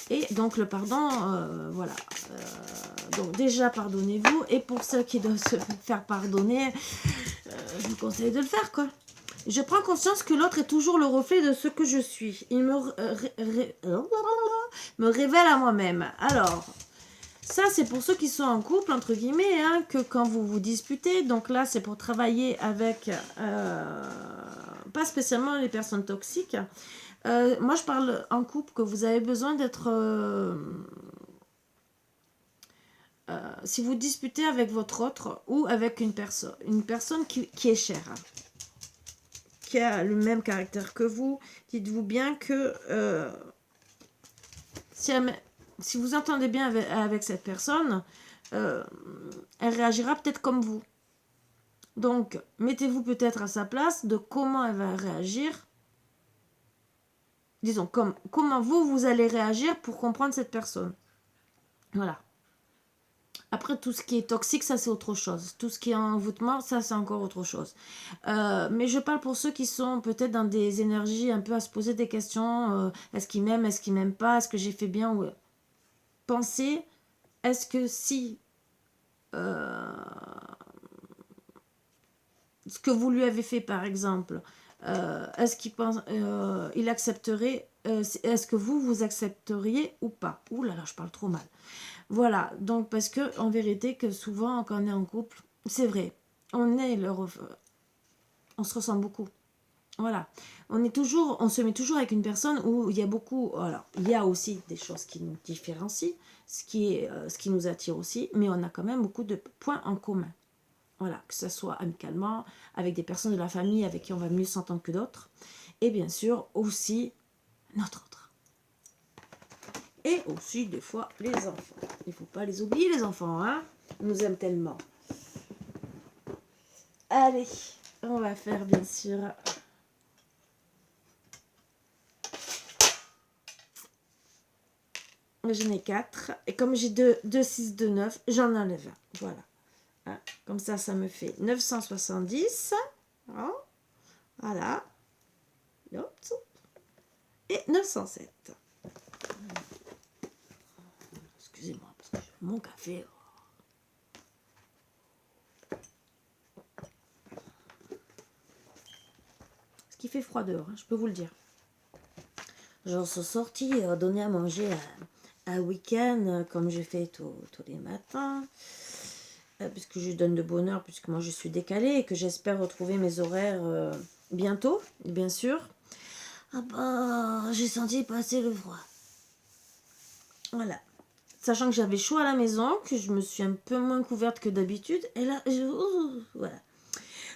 Et donc le pardon, voilà. Donc déjà, pardonnez-vous, et pour ceux qui doivent se faire pardonner, je vous conseille de le faire, quoi. Je prends conscience que l'autre est toujours le reflet de ce que je suis. Il me révèle à moi-même. Alors, Ça, c'est pour ceux qui sont en couple, entre guillemets, hein, que quand vous vous disputez. Donc là, c'est pour travailler avec, pas spécialement les personnes toxiques. Moi, je parle en couple que vous avez besoin d'être... si vous disputez avec votre autre ou avec une personne qui est chère, hein, qui a le même caractère que vous, dites-vous bien que si vous entendez bien avec cette personne, elle réagira peut-être comme vous. Donc, mettez-vous peut-être à sa place de comment elle va réagir. Disons, comment vous allez réagir pour comprendre cette personne. Voilà. Après, tout ce qui est toxique, ça c'est autre chose. Tout ce qui est envoûtement, ça c'est encore autre chose. Mais je parle pour ceux qui sont peut-être dans des énergies un peu à se poser des questions. Est-ce qu'ils m'aiment, est-ce qu'ils m'aiment pas, est-ce que j'ai fait bien ou... Pensez, est-ce que si ce que vous lui avez fait par exemple, est-ce qu'il pense, il accepterait, est-ce que vous accepteriez ou pas? Ouh là là, je parle trop mal. Voilà, donc parce que en vérité que souvent quand on est en couple, c'est vrai, on se ressent beaucoup. Voilà, on se met toujours avec une personne où il y a beaucoup, alors il y a aussi des choses qui nous différencient, ce qui nous attire aussi, mais on a quand même beaucoup de points en commun. Voilà, que ce soit amicalement, avec des personnes de la famille avec qui on va mieux s'entendre que d'autres, et bien sûr aussi notre autre. Et aussi des fois les enfants. Il ne faut pas les oublier les enfants, hein. Ils nous aiment tellement. Allez, on va faire bien sûr... J'en ai 4. Et comme j'ai 2, 6, 2, 9, j'en enlève un. Voilà. Hein, comme ça me fait 970. Hein, voilà. Et 907. Excusez-moi, parce que mon café... Ce qui fait froid dehors, hein, je peux vous le dire. J'en suis sortie donner à manger un week-end, comme je fais tous les matins. Puisque je donne de bonheur, puisque moi je suis décalée et que j'espère retrouver mes horaires bientôt, bien sûr. Ah bah, j'ai senti passer le froid. Voilà. Sachant que j'avais chaud à la maison, que je me suis un peu moins couverte que d'habitude. Et là, voilà.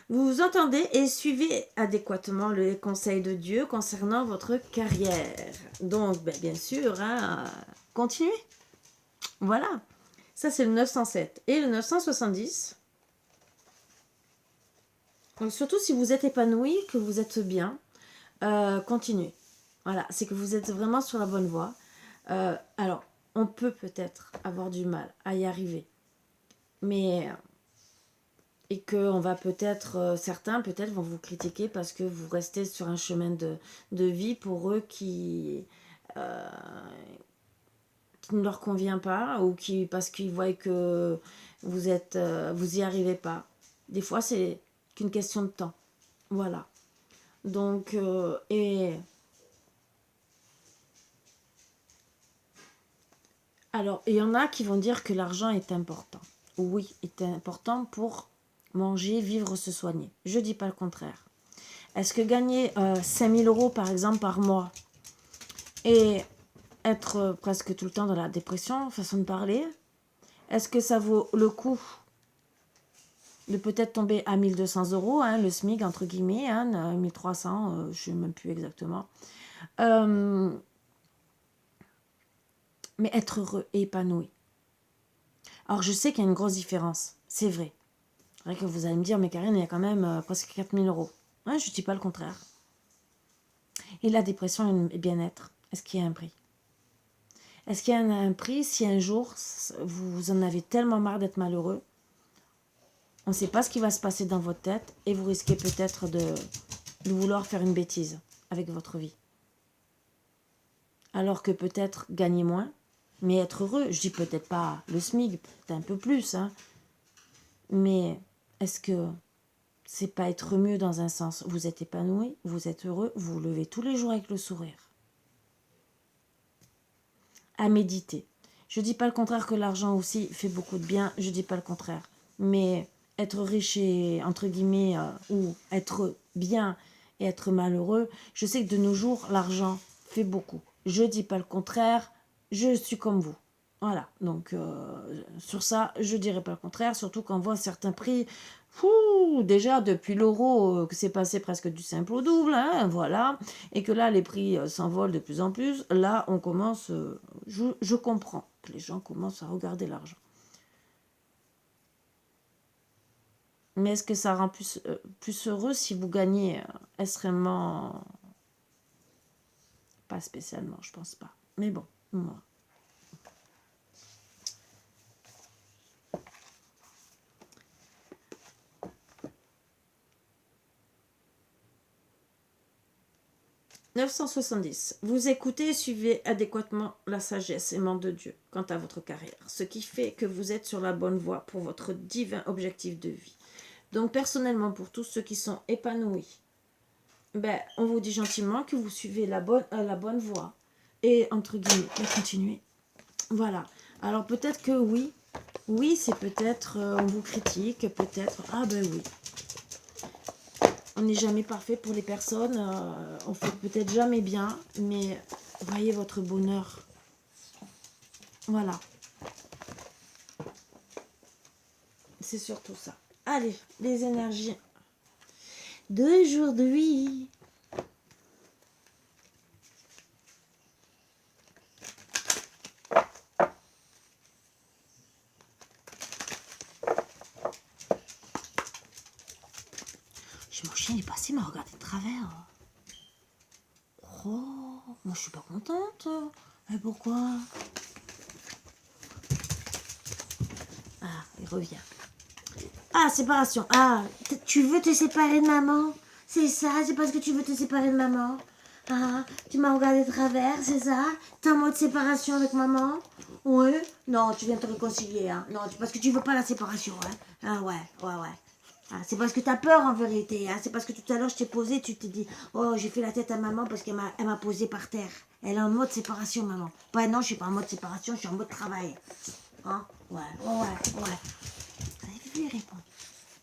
Vous entendez et suivez adéquatement les conseils de Dieu concernant votre carrière. Donc, bien sûr, hein, continuez. Voilà. Ça, c'est le 907. Et le 970. Donc, surtout si vous êtes épanoui, que vous êtes bien, continuez. Voilà, c'est que vous êtes vraiment sur la bonne voie. Alors, on peut-être avoir du mal à y arriver. Mais... et qu'on va peut-être, certains peut-être vont vous critiquer parce que vous restez sur un chemin de vie pour eux qui ne leur convient pas ou parce qu'ils voient que vous y arrivez pas. Des fois, c'est qu'une question de temps. Voilà. Donc, alors, il y en a qui vont dire que l'argent est important. Oui, est important pour manger, vivre, se soigner. Je dis pas le contraire. Est-ce que gagner 5 000 euros par exemple par mois et être presque tout le temps dans la dépression, façon de parler, est-ce que ça vaut le coup de peut-être tomber à 1 200 euros, hein, le SMIC entre guillemets, hein, 1 300, je ne sais même plus exactement. Mais être heureux et épanoui. Alors je sais qu'il y a une grosse différence, c'est vrai. C'est vrai que vous allez me dire, mais Karine, il y a quand même presque 4 000 euros. Ouais, je ne dis pas le contraire. Et la dépression et le bien-être, est-ce qu'il y a un prix? Est-ce qu'il y a un prix si un jour, vous en avez tellement marre d'être malheureux, on ne sait pas ce qui va se passer dans votre tête et vous risquez peut-être de vouloir faire une bêtise avec votre vie. Alors que peut-être gagner moins, mais être heureux, je dis peut-être pas le SMIC, peut-être un peu plus, hein, mais est-ce que c'est pas être mieux dans un sens? Vous êtes épanoui, vous êtes heureux, vous vous levez tous les jours avec le sourire. À méditer. Je dis pas le contraire que l'argent aussi fait beaucoup de bien, je dis pas le contraire. Mais être riche et, entre guillemets, ou être bien et être malheureux, je sais que de nos jours, l'argent fait beaucoup. Je dis pas le contraire, je suis comme vous. Voilà, donc sur ça, je dirais pas le contraire, surtout quand on voit certains prix, déjà depuis l'euro, que c'est passé presque du simple au double, hein, voilà, et que là, les prix s'envolent de plus en plus, là, on commence, je comprends que les gens commencent à regarder l'argent. Mais est-ce que ça rend plus heureux si vous gagnez extrêmement... Pas spécialement, je pense pas. Mais bon, moi... 970. Vous écoutez et suivez adéquatement la sagesse aimante de Dieu quant à votre carrière, ce qui fait que vous êtes sur la bonne voie pour votre divin objectif de vie. Donc personnellement, pour tous ceux qui sont épanouis, on vous dit gentiment que vous suivez la bonne voie. Et entre guillemets, continuez. Voilà. Alors peut-être que oui, c'est peut-être, on vous critique, peut-être, oui. On n'est jamais parfait pour les personnes, on fait peut-être jamais bien, mais voyez votre bonheur. Voilà. C'est surtout ça. Allez, les énergies d'aujourd'hui. Mon chien est passé, m'a regardé de travers. Oh, moi je suis pas contente. Mais pourquoi? Ah, il revient. Ah, séparation. Ah, tu veux te séparer de maman? C'est ça, c'est parce que tu veux te séparer de maman? Ah, tu m'as regardé de travers, c'est ça? T'es en mode séparation avec maman? Oui. Non, tu viens te réconcilier, hein. Non, parce que tu veux pas la séparation, hein. Ah ouais. Ah, c'est parce que tu as peur en vérité. Hein. C'est parce que tout à l'heure je t'ai posé, tu t'es dit, oh j'ai fait la tête à maman parce qu'elle m'a posé par terre. Elle est en mode séparation, maman. Non, je suis pas en mode séparation, je suis en mode travail. Hein? Ouais. Vous avez vu, il répond. De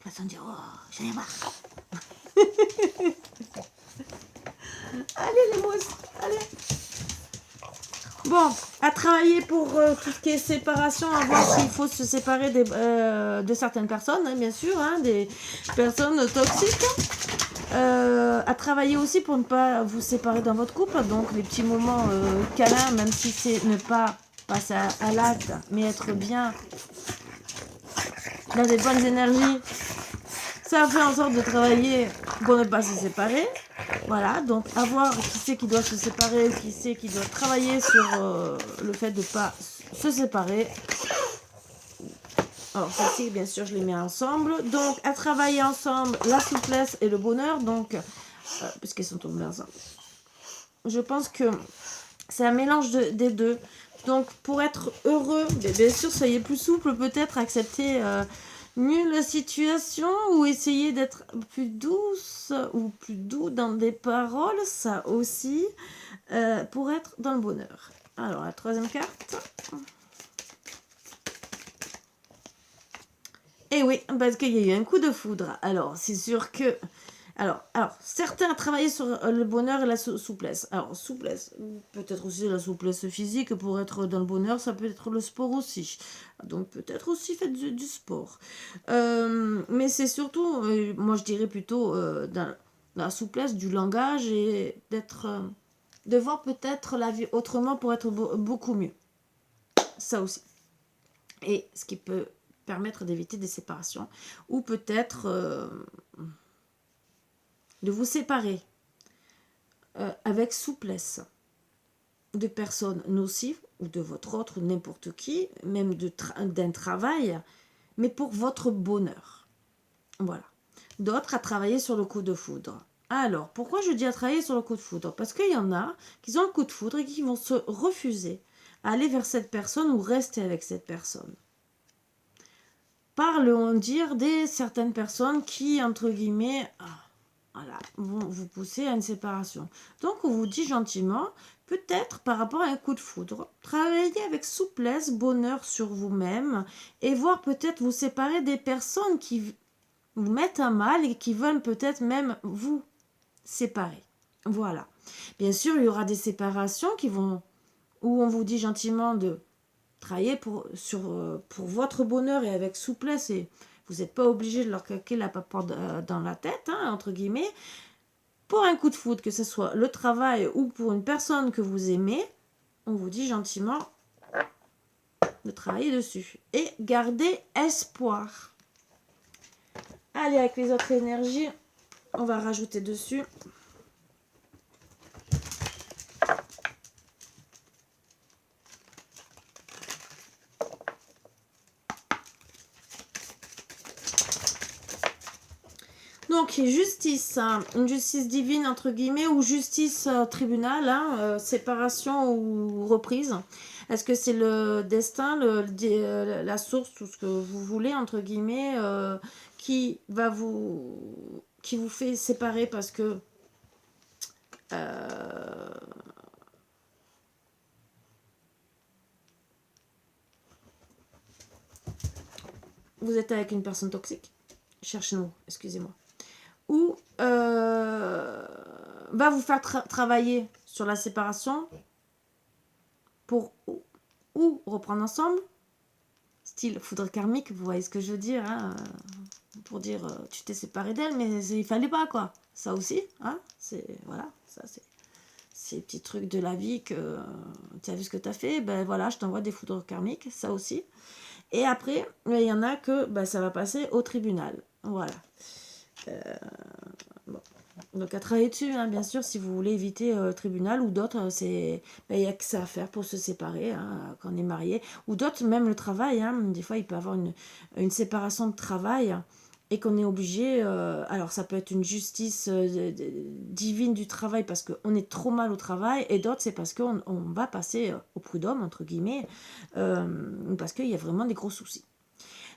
toute façon, dire, oh, j'en ai marre. Allez les mousses, allez. Bon, à travailler pour tout ce qui est séparation, à voir s'il faut se séparer de certaines personnes, hein, bien sûr, hein, des personnes toxiques. À travailler aussi pour ne pas vous séparer dans votre couple, donc les petits moments câlins, même si c'est ne pas passer à l'acte, mais être bien dans des bonnes énergies, ça fait en sorte de travailler pour ne pas se séparer. Voilà, donc à voir qui c'est qui doit se séparer, qui c'est qui doit travailler sur le fait de ne pas se séparer. Alors, ceci, bien sûr, je les mets ensemble. Donc, à travailler ensemble, la souplesse et le bonheur, donc, puisqu'ils sont tombés ensemble. Je pense que c'est un mélange des deux. Donc, pour être heureux, bien sûr, soyez plus souple, peut-être accepter mieux la situation ou essayer d'être plus douce ou plus doux dans des paroles, ça aussi, pour être dans le bonheur. Alors, la troisième carte. Et oui, parce qu'il y a eu un coup de foudre. Alors, c'est sûr que... Alors, certains travaillent sur le bonheur et la souplesse. Alors, souplesse, peut-être aussi la souplesse physique. Pour être dans le bonheur, ça peut être le sport aussi. Donc, peut-être aussi faites du sport. Mais c'est surtout, moi je dirais plutôt, dans la souplesse du langage et de voir peut-être la vie autrement pour être beaucoup mieux. Ça aussi. Et ce qui peut permettre d'éviter des séparations. Ou peut-être... de vous séparer avec souplesse de personnes nocives ou de votre autre, n'importe qui, même d'un travail, mais pour votre bonheur. Voilà. D'autres à travailler sur le coup de foudre. Alors, pourquoi je dis à travailler sur le coup de foudre? Parce qu'il y en a qui ont un coup de foudre et qui vont se refuser à aller vers cette personne ou rester avec cette personne. Parlons dire des certaines personnes qui, entre guillemets... Voilà, vous poussez à une séparation. Donc, on vous dit gentiment, peut-être par rapport à un coup de foudre. Travaillez avec souplesse, bonheur sur vous-même et voir peut-être vous séparer des personnes qui vous mettent à mal et qui veulent peut-être même vous séparer. Voilà. Bien sûr, il y aura des séparations où on vous dit gentiment de travailler pour votre bonheur et avec souplesse, et vous n'êtes pas obligé de leur claquer la papaye dans la tête, hein, entre guillemets. Pour un coup de foudre, que ce soit le travail ou pour une personne que vous aimez, on vous dit gentiment de travailler dessus. Et garder espoir. Allez, avec les autres énergies, on va rajouter dessus. Donc, justice, hein, une justice divine, entre guillemets, ou justice tribunal, hein, séparation ou reprise. Est-ce que c'est le destin, la source, tout ce que vous voulez, entre guillemets, qui vous fait séparer parce que vous êtes avec une personne toxique? Cherchez le mot, excusez-moi. Ou va vous faire travailler sur la séparation pour ou reprendre ensemble, style foudre karmique, vous voyez ce que je veux dire, hein, pour dire tu t'es séparé d'elle, mais il fallait pas, quoi. Ça aussi, hein, voilà, ça c'est ces petits trucs de la vie que tu as vu ce que tu as fait, ben voilà, je t'envoie des foudres karmiques, ça aussi. Et après, il y en a que ça va passer au tribunal, voilà. Bon. Donc à travailler dessus, hein, bien sûr, si vous voulez éviter le tribunal, ou d'autres, il y a que ça à faire pour se séparer, hein, quand on est marié, ou d'autres, même le travail, hein, des fois il peut y avoir une séparation de travail, et qu'on est obligé, alors ça peut être une justice divine du travail parce qu'on est trop mal au travail, et d'autres c'est parce qu'on va passer au prud'homme, entre guillemets, parce qu'il y a vraiment des gros soucis.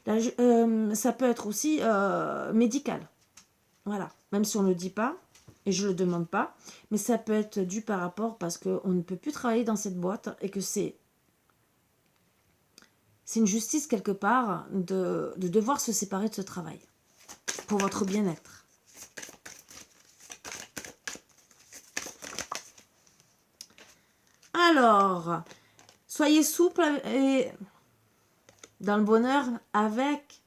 Ça peut être aussi médical. Voilà, même si on ne le dit pas, et je ne le demande pas, mais ça peut être dû par rapport parce qu'on ne peut plus travailler dans cette boîte et que c'est une justice quelque part de devoir se séparer de ce travail pour votre bien-être. Alors, soyez souple et dans le bonheur avec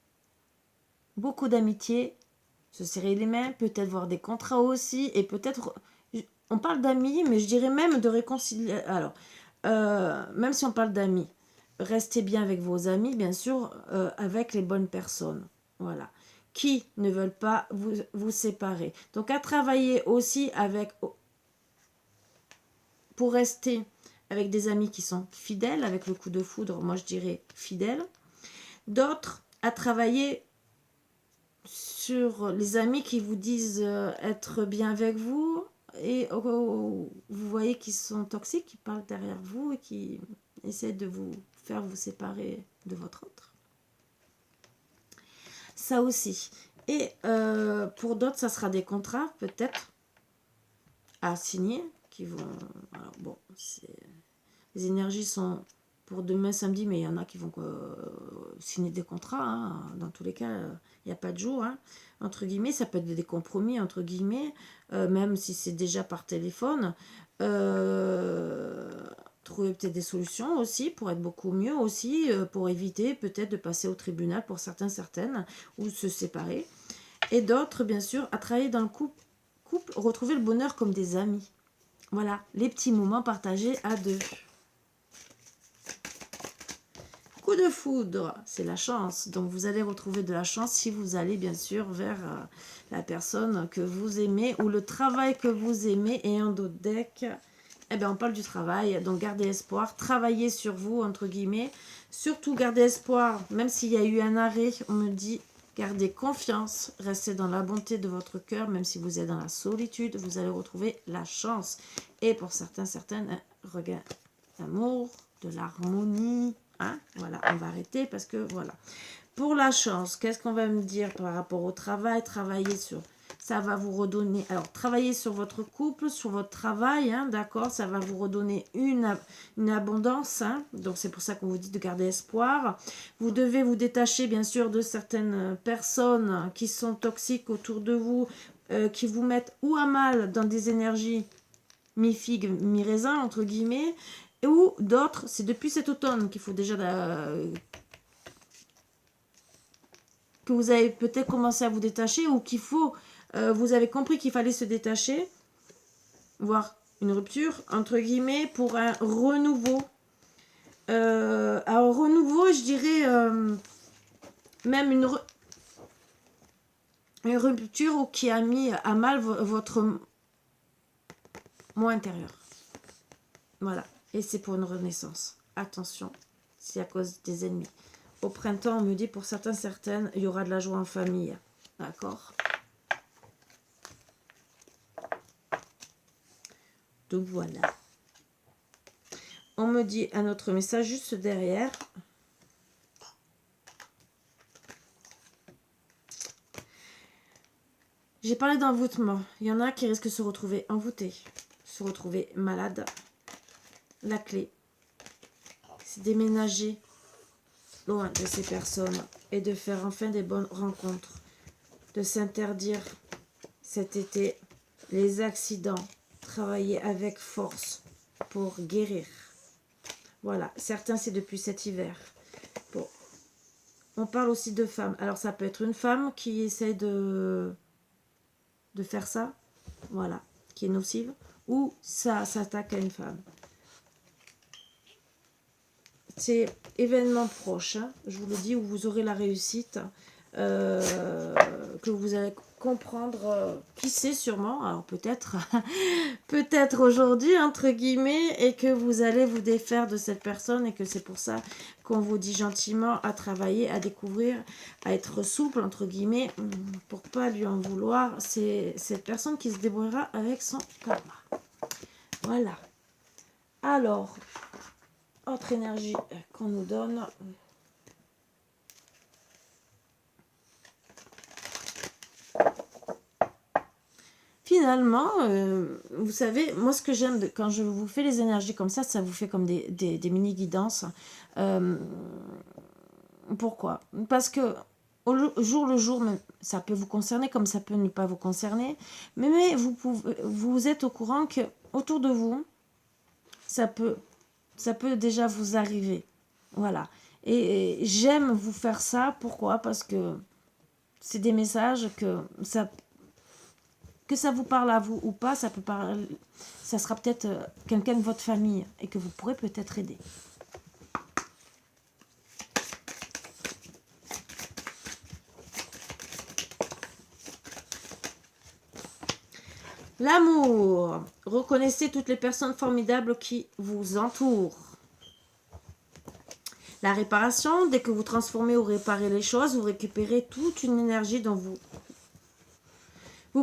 beaucoup d'amitié, se serrer les mains, peut-être voir des contrats aussi, et peut-être, on parle d'amis, mais je dirais même de réconcilier. Alors, même si on parle d'amis, restez bien avec vos amis, bien sûr, avec les bonnes personnes, voilà, qui ne veulent pas vous séparer. Donc, à travailler aussi pour rester avec des amis qui sont fidèles, avec le coup de foudre, moi je dirais fidèles. D'autres, à travailler sur les amis qui vous disent être bien avec vous et vous voyez qu'ils sont toxiques, qui parlent derrière vous et qui essaient de vous faire vous séparer de votre autre. Ça aussi. Et pour d'autres, ça sera des contrats peut-être à signer qui vont... Alors bon, les énergies sont pour demain samedi, mais il y en a qui vont signer des contrats, hein. Dans tous les cas, il n'y a pas de jour, hein. Entre guillemets, ça peut être des compromis, entre guillemets, même si c'est déjà par téléphone. Trouver peut-être des solutions aussi pour être beaucoup mieux aussi, pour éviter peut-être de passer au tribunal pour certaines, ou se séparer. Et d'autres, bien sûr, à travailler dans le couple, retrouver le bonheur comme des amis. Voilà, les petits moments partagés à deux. Coup de foudre, c'est la chance. Donc vous allez retrouver de la chance si vous allez bien sûr vers la personne que vous aimez ou le travail que vous aimez. Et un autre deck, eh bien on parle du travail. Donc gardez espoir, travaillez sur vous entre guillemets. Surtout gardez espoir, même s'il y a eu un arrêt, on me dit gardez confiance, restez dans la bonté de votre cœur, même si vous êtes dans la solitude, vous allez retrouver la chance. Et pour certaines, un regain d'amour, de l'harmonie. Hein, voilà, on va arrêter parce que voilà. Pour la chance, qu'est-ce qu'on va me dire par rapport au travail? Travailler sur Ça va vous redonner... Alors, travaillez sur votre couple, sur votre travail, hein, d'accord? Ça va vous redonner une abondance. Hein, donc, c'est pour ça qu'on vous dit de garder espoir. Vous devez vous détacher, bien sûr, de certaines personnes qui sont toxiques autour de vous, qui vous mettent ou à mal dans des énergies mi-figue, mi-raisin, entre guillemets, ou d'autres, c'est depuis cet automne qu'il faut déjà... que vous avez peut-être commencé à vous détacher ou qu'il faut... vous avez compris qu'il fallait se détacher, voire une rupture, entre guillemets, pour un renouveau. Un renouveau, je dirais, même une rupture qui a mis à mal votre moi intérieur. Voilà. Et c'est pour une renaissance. Attention, c'est à cause des ennemis. Au printemps, on me dit, pour certains, certaines, il y aura de la joie en famille. D'accord? Donc voilà. On me dit un autre message juste derrière. J'ai parlé d'envoûtement. Il y en a qui risquent de se retrouver envoûtés, se retrouver malades. La clé, c'est déménager loin de ces personnes et de faire enfin des bonnes rencontres. De s'interdire cet été les accidents. Travailler avec force pour guérir. Voilà, certains c'est depuis cet hiver. Bon. On parle aussi de femmes. Alors ça peut être une femme qui essaie de faire ça, voilà, qui est nocive, ou ça s'attaque à une femme. C'est événement proche, hein, je vous le dis, où vous aurez la réussite, que vous allez comprendre qui c'est sûrement, alors peut-être peut-être aujourd'hui entre guillemets, et que vous allez vous défaire de cette personne, et que c'est pour ça qu'on vous dit gentiment à travailler, à découvrir, à être souple entre guillemets, pour pas lui en vouloir. C'est cette personne qui se débrouillera avec son karma. Voilà. Alors, autre énergie qu'on nous donne. Finalement, vous savez, moi ce que j'aime quand je vous fais les énergies comme ça vous fait comme des mini-guidances. Pourquoi? Parce que au jour le jour, ça peut vous concerner comme ça peut ne pas vous concerner. Mais vous êtes au courant que autour de vous, ça peut déjà vous arriver. Voilà. Et j'aime vous faire ça. Pourquoi? Parce que c'est des messages que ça vous parle à vous ou pas, ça peut parler, ça sera peut-être quelqu'un de votre famille et que vous pourrez peut-être aider. L'amour. Reconnaissez toutes les personnes formidables qui vous entourent. La réparation, dès que vous transformez ou réparez les choses, vous récupérez toute une énergie dont vous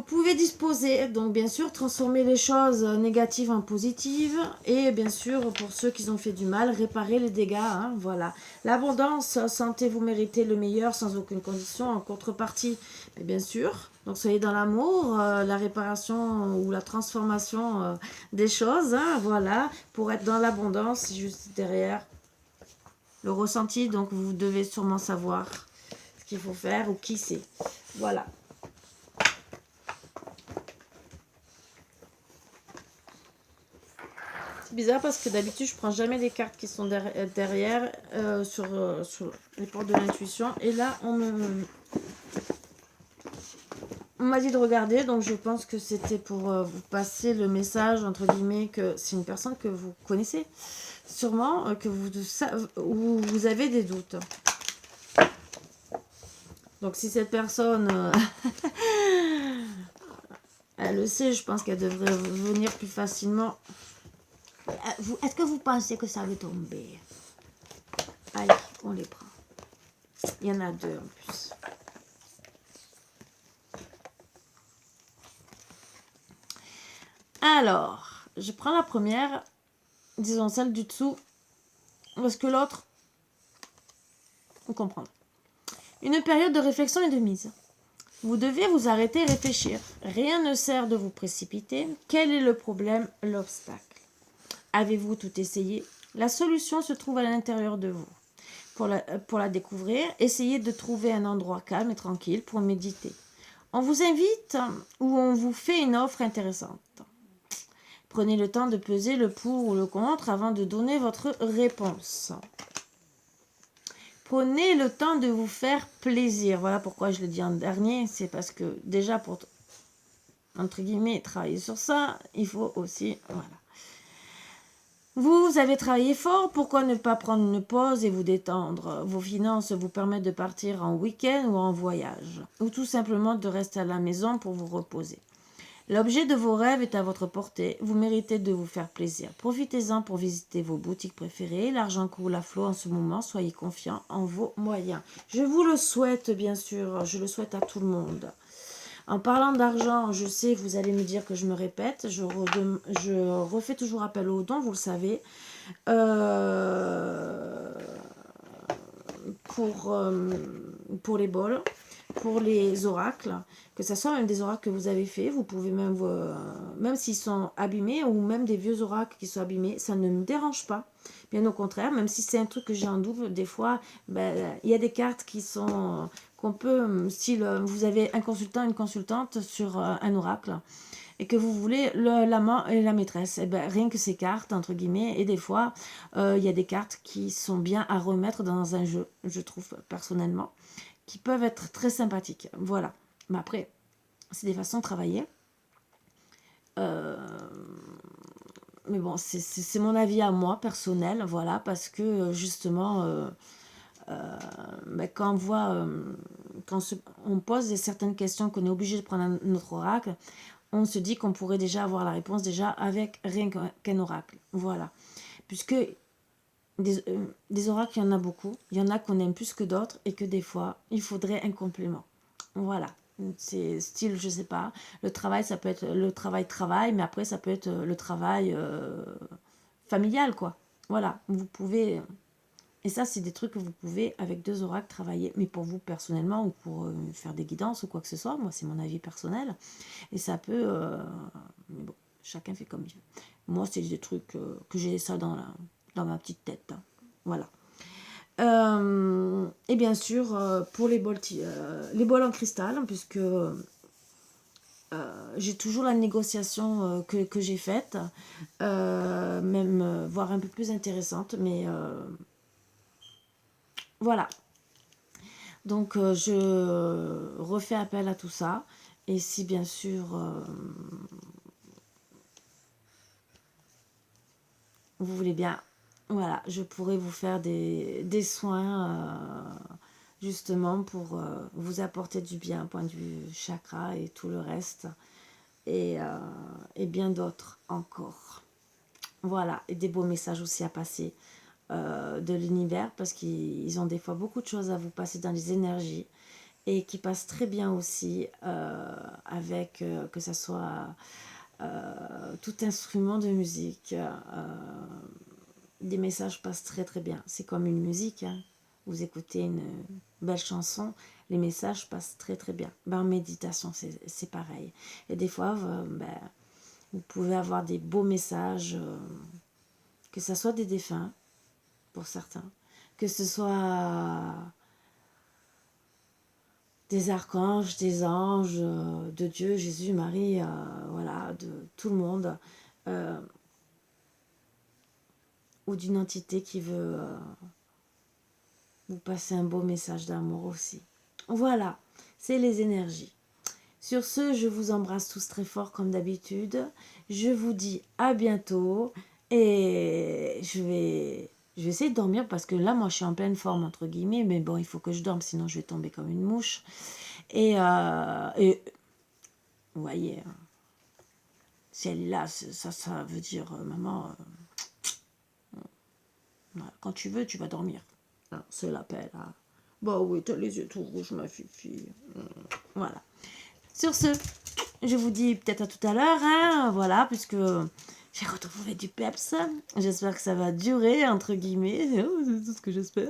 pouvez disposer. Donc bien sûr, transformer les choses négatives en positives. Et bien sûr, pour ceux qui ont fait du mal, réparer les dégâts. Hein, voilà. L'abondance, santé, vous méritez le meilleur sans aucune condition en contrepartie. Mais bien sûr, donc soyez dans l'amour, la réparation ou la transformation des choses. Hein, voilà, pour être dans l'abondance, juste derrière le ressenti. Donc vous devez sûrement savoir ce qu'il faut faire ou qui c'est. Voilà. Bizarre parce que d'habitude je prends jamais les cartes qui sont derrière sur les portes de l'intuition, et là on m'a dit de regarder, donc je pense que c'était pour vous passer le message entre guillemets que c'est une personne que vous connaissez sûrement, que vous avez des doutes. Donc si cette personne elle le sait, je pense qu'elle devrait venir plus facilement. Est-ce que vous pensez que ça va tomber? Allez, on les prend. Il y en a deux en plus. Alors, je prends la première, disons celle du dessous, parce que l'autre, on comprend. Une période de réflexion et de mise. Vous devez vous arrêter et réfléchir. Rien ne sert de vous précipiter. Quel est le problème, l'obstacle? Avez-vous tout essayé? La solution se trouve à l'intérieur de vous. Pour la découvrir, essayez de trouver un endroit calme et tranquille pour méditer. On vous invite ou on vous fait une offre intéressante. Prenez le temps de peser le pour ou le contre avant de donner votre réponse. Prenez le temps de vous faire plaisir. Voilà pourquoi je le dis en dernier. C'est parce que déjà pour, entre guillemets, travailler sur ça, il faut aussi... Voilà. Vous avez travaillé fort, pourquoi ne pas prendre une pause et vous détendre? Vos finances vous permettent de partir en week-end ou en voyage, ou tout simplement de rester à la maison pour vous reposer. L'objet de vos rêves est à votre portée, vous méritez de vous faire plaisir. Profitez-en pour visiter vos boutiques préférées, l'argent coule à flot en ce moment, soyez confiants en vos moyens. Je vous le souhaite bien sûr, je le souhaite à tout le monde. En parlant d'argent, je sais, vous allez me dire que je me répète, je refais toujours appel aux dons, vous le savez. Pour les bols, pour les oracles, que ce soit même des oracles que vous avez fait, vous pouvez même, même s'ils sont abîmés, ou même des vieux oracles qui sont abîmés, ça ne me dérange pas. Bien au contraire, même si c'est un truc que j'ai en double, des fois, ben, il y a des cartes qui sont... qu'on peut, style, vous avez un consultant, une consultante sur un oracle, et que vous voulez l'amant et la maîtresse, et ben, rien que ces cartes, entre guillemets, et des fois, il y a des cartes qui sont bien à remettre dans un jeu, je trouve, personnellement, qui peuvent être très sympathiques. Voilà. Mais après, c'est des façons de travailler. Mais bon, c'est mon avis à moi, personnel, voilà, parce que, justement... ben, quand on voit, on pose certaines questions qu'on est obligé de prendre notre oracle, on se dit qu'on pourrait déjà avoir la réponse déjà avec rien qu'un oracle. Voilà. Puisque des oracles, il y en a beaucoup. Il y en a qu'on aime plus que d'autres et que des fois, il faudrait un complément. Voilà. C'est style, je sais pas. Le travail, ça peut être le travail, mais après, ça peut être le travail familial, quoi. Voilà. Vous pouvez... Et ça, c'est des trucs que vous pouvez, avec 2 oracles, travailler. Mais pour vous, personnellement, ou pour faire des guidances ou quoi que ce soit, moi, c'est mon avis personnel. Et ça peut... mais bon, chacun fait comme il veut. Moi, c'est des trucs que j'ai ça dans ma petite tête. Hein. Voilà. Et bien sûr, pour les bols en cristal, puisque j'ai toujours la négociation que j'ai faite, même voire un peu plus intéressante, mais... voilà. Donc, je refais appel à tout ça. Et si, bien sûr, vous voulez bien, voilà, je pourrais vous faire des soins, justement, pour vous apporter du bien, point de vue chakra et tout le reste. Et bien d'autres encore. Voilà, et des beaux messages aussi à passer de l'univers, parce qu'ils ont des fois beaucoup de choses à vous passer dans les énergies, et qui passent très bien aussi avec, que ce soit tout instrument de musique. Des messages passent très très bien. C'est comme une musique. Hein. Vous écoutez une belle chanson, les messages passent très très bien. Ben, en méditation, c'est pareil. Et des fois, ben, vous pouvez avoir des beaux messages, que ce soit des défunts, pour certains, que ce soit des archanges, des anges, de Dieu, Jésus, Marie, voilà, de tout le monde, ou d'une entité qui veut vous passer un beau message d'amour aussi. Voilà, c'est les énergies. Sur ce, je vous embrasse tous très fort comme d'habitude. Je vous dis à bientôt et je vais essayer de dormir parce que là, moi, je suis en pleine forme, entre guillemets, mais bon, il faut que je dorme, sinon je vais tomber comme une mouche. Et vous voyez, si elle est là, ça veut dire, maman, quand tu veux, tu vas dormir. C'est l'appel. Hein. Bah oui, t'as les yeux tout rouges, ma fifi. Voilà. Sur ce, je vous dis peut-être à tout à l'heure, hein, voilà, puisque j'ai retrouvé du peps. J'espère que ça va durer, entre guillemets. C'est tout ce que j'espère.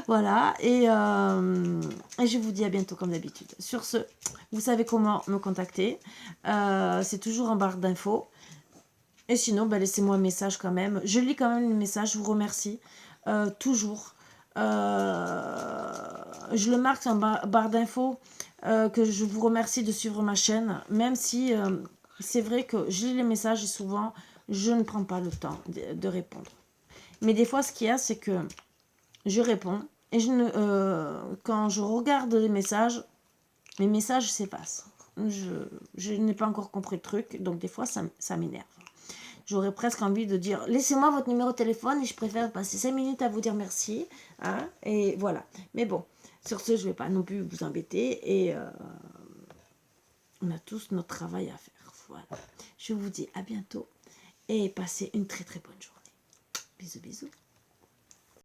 Voilà. Et je vous dis à bientôt comme d'habitude. Sur ce, vous savez comment me contacter. C'est toujours en barre d'infos. Et sinon, laissez-moi un message quand même. Je lis quand même les messages. Je vous remercie. Toujours. Je le marque en barre d'infos. Que je vous remercie de suivre ma chaîne. Même si c'est vrai que je lis les messages et souvent, je ne prends pas le temps de répondre. Mais des fois, ce qu'il y a, c'est que je réponds. Et quand je regarde les messages s'effacent. Je n'ai pas encore compris le truc. Donc des fois, ça m'énerve. J'aurais presque envie de dire, laissez-moi votre numéro de téléphone et je préfère passer 5 minutes à vous dire merci. Hein, et voilà. Mais bon, sur ce, je ne vais pas non plus vous embêter. Et on a tous notre travail à faire. Voilà. Je vous dis à bientôt et passez une très très bonne journée. Bisous, bisous.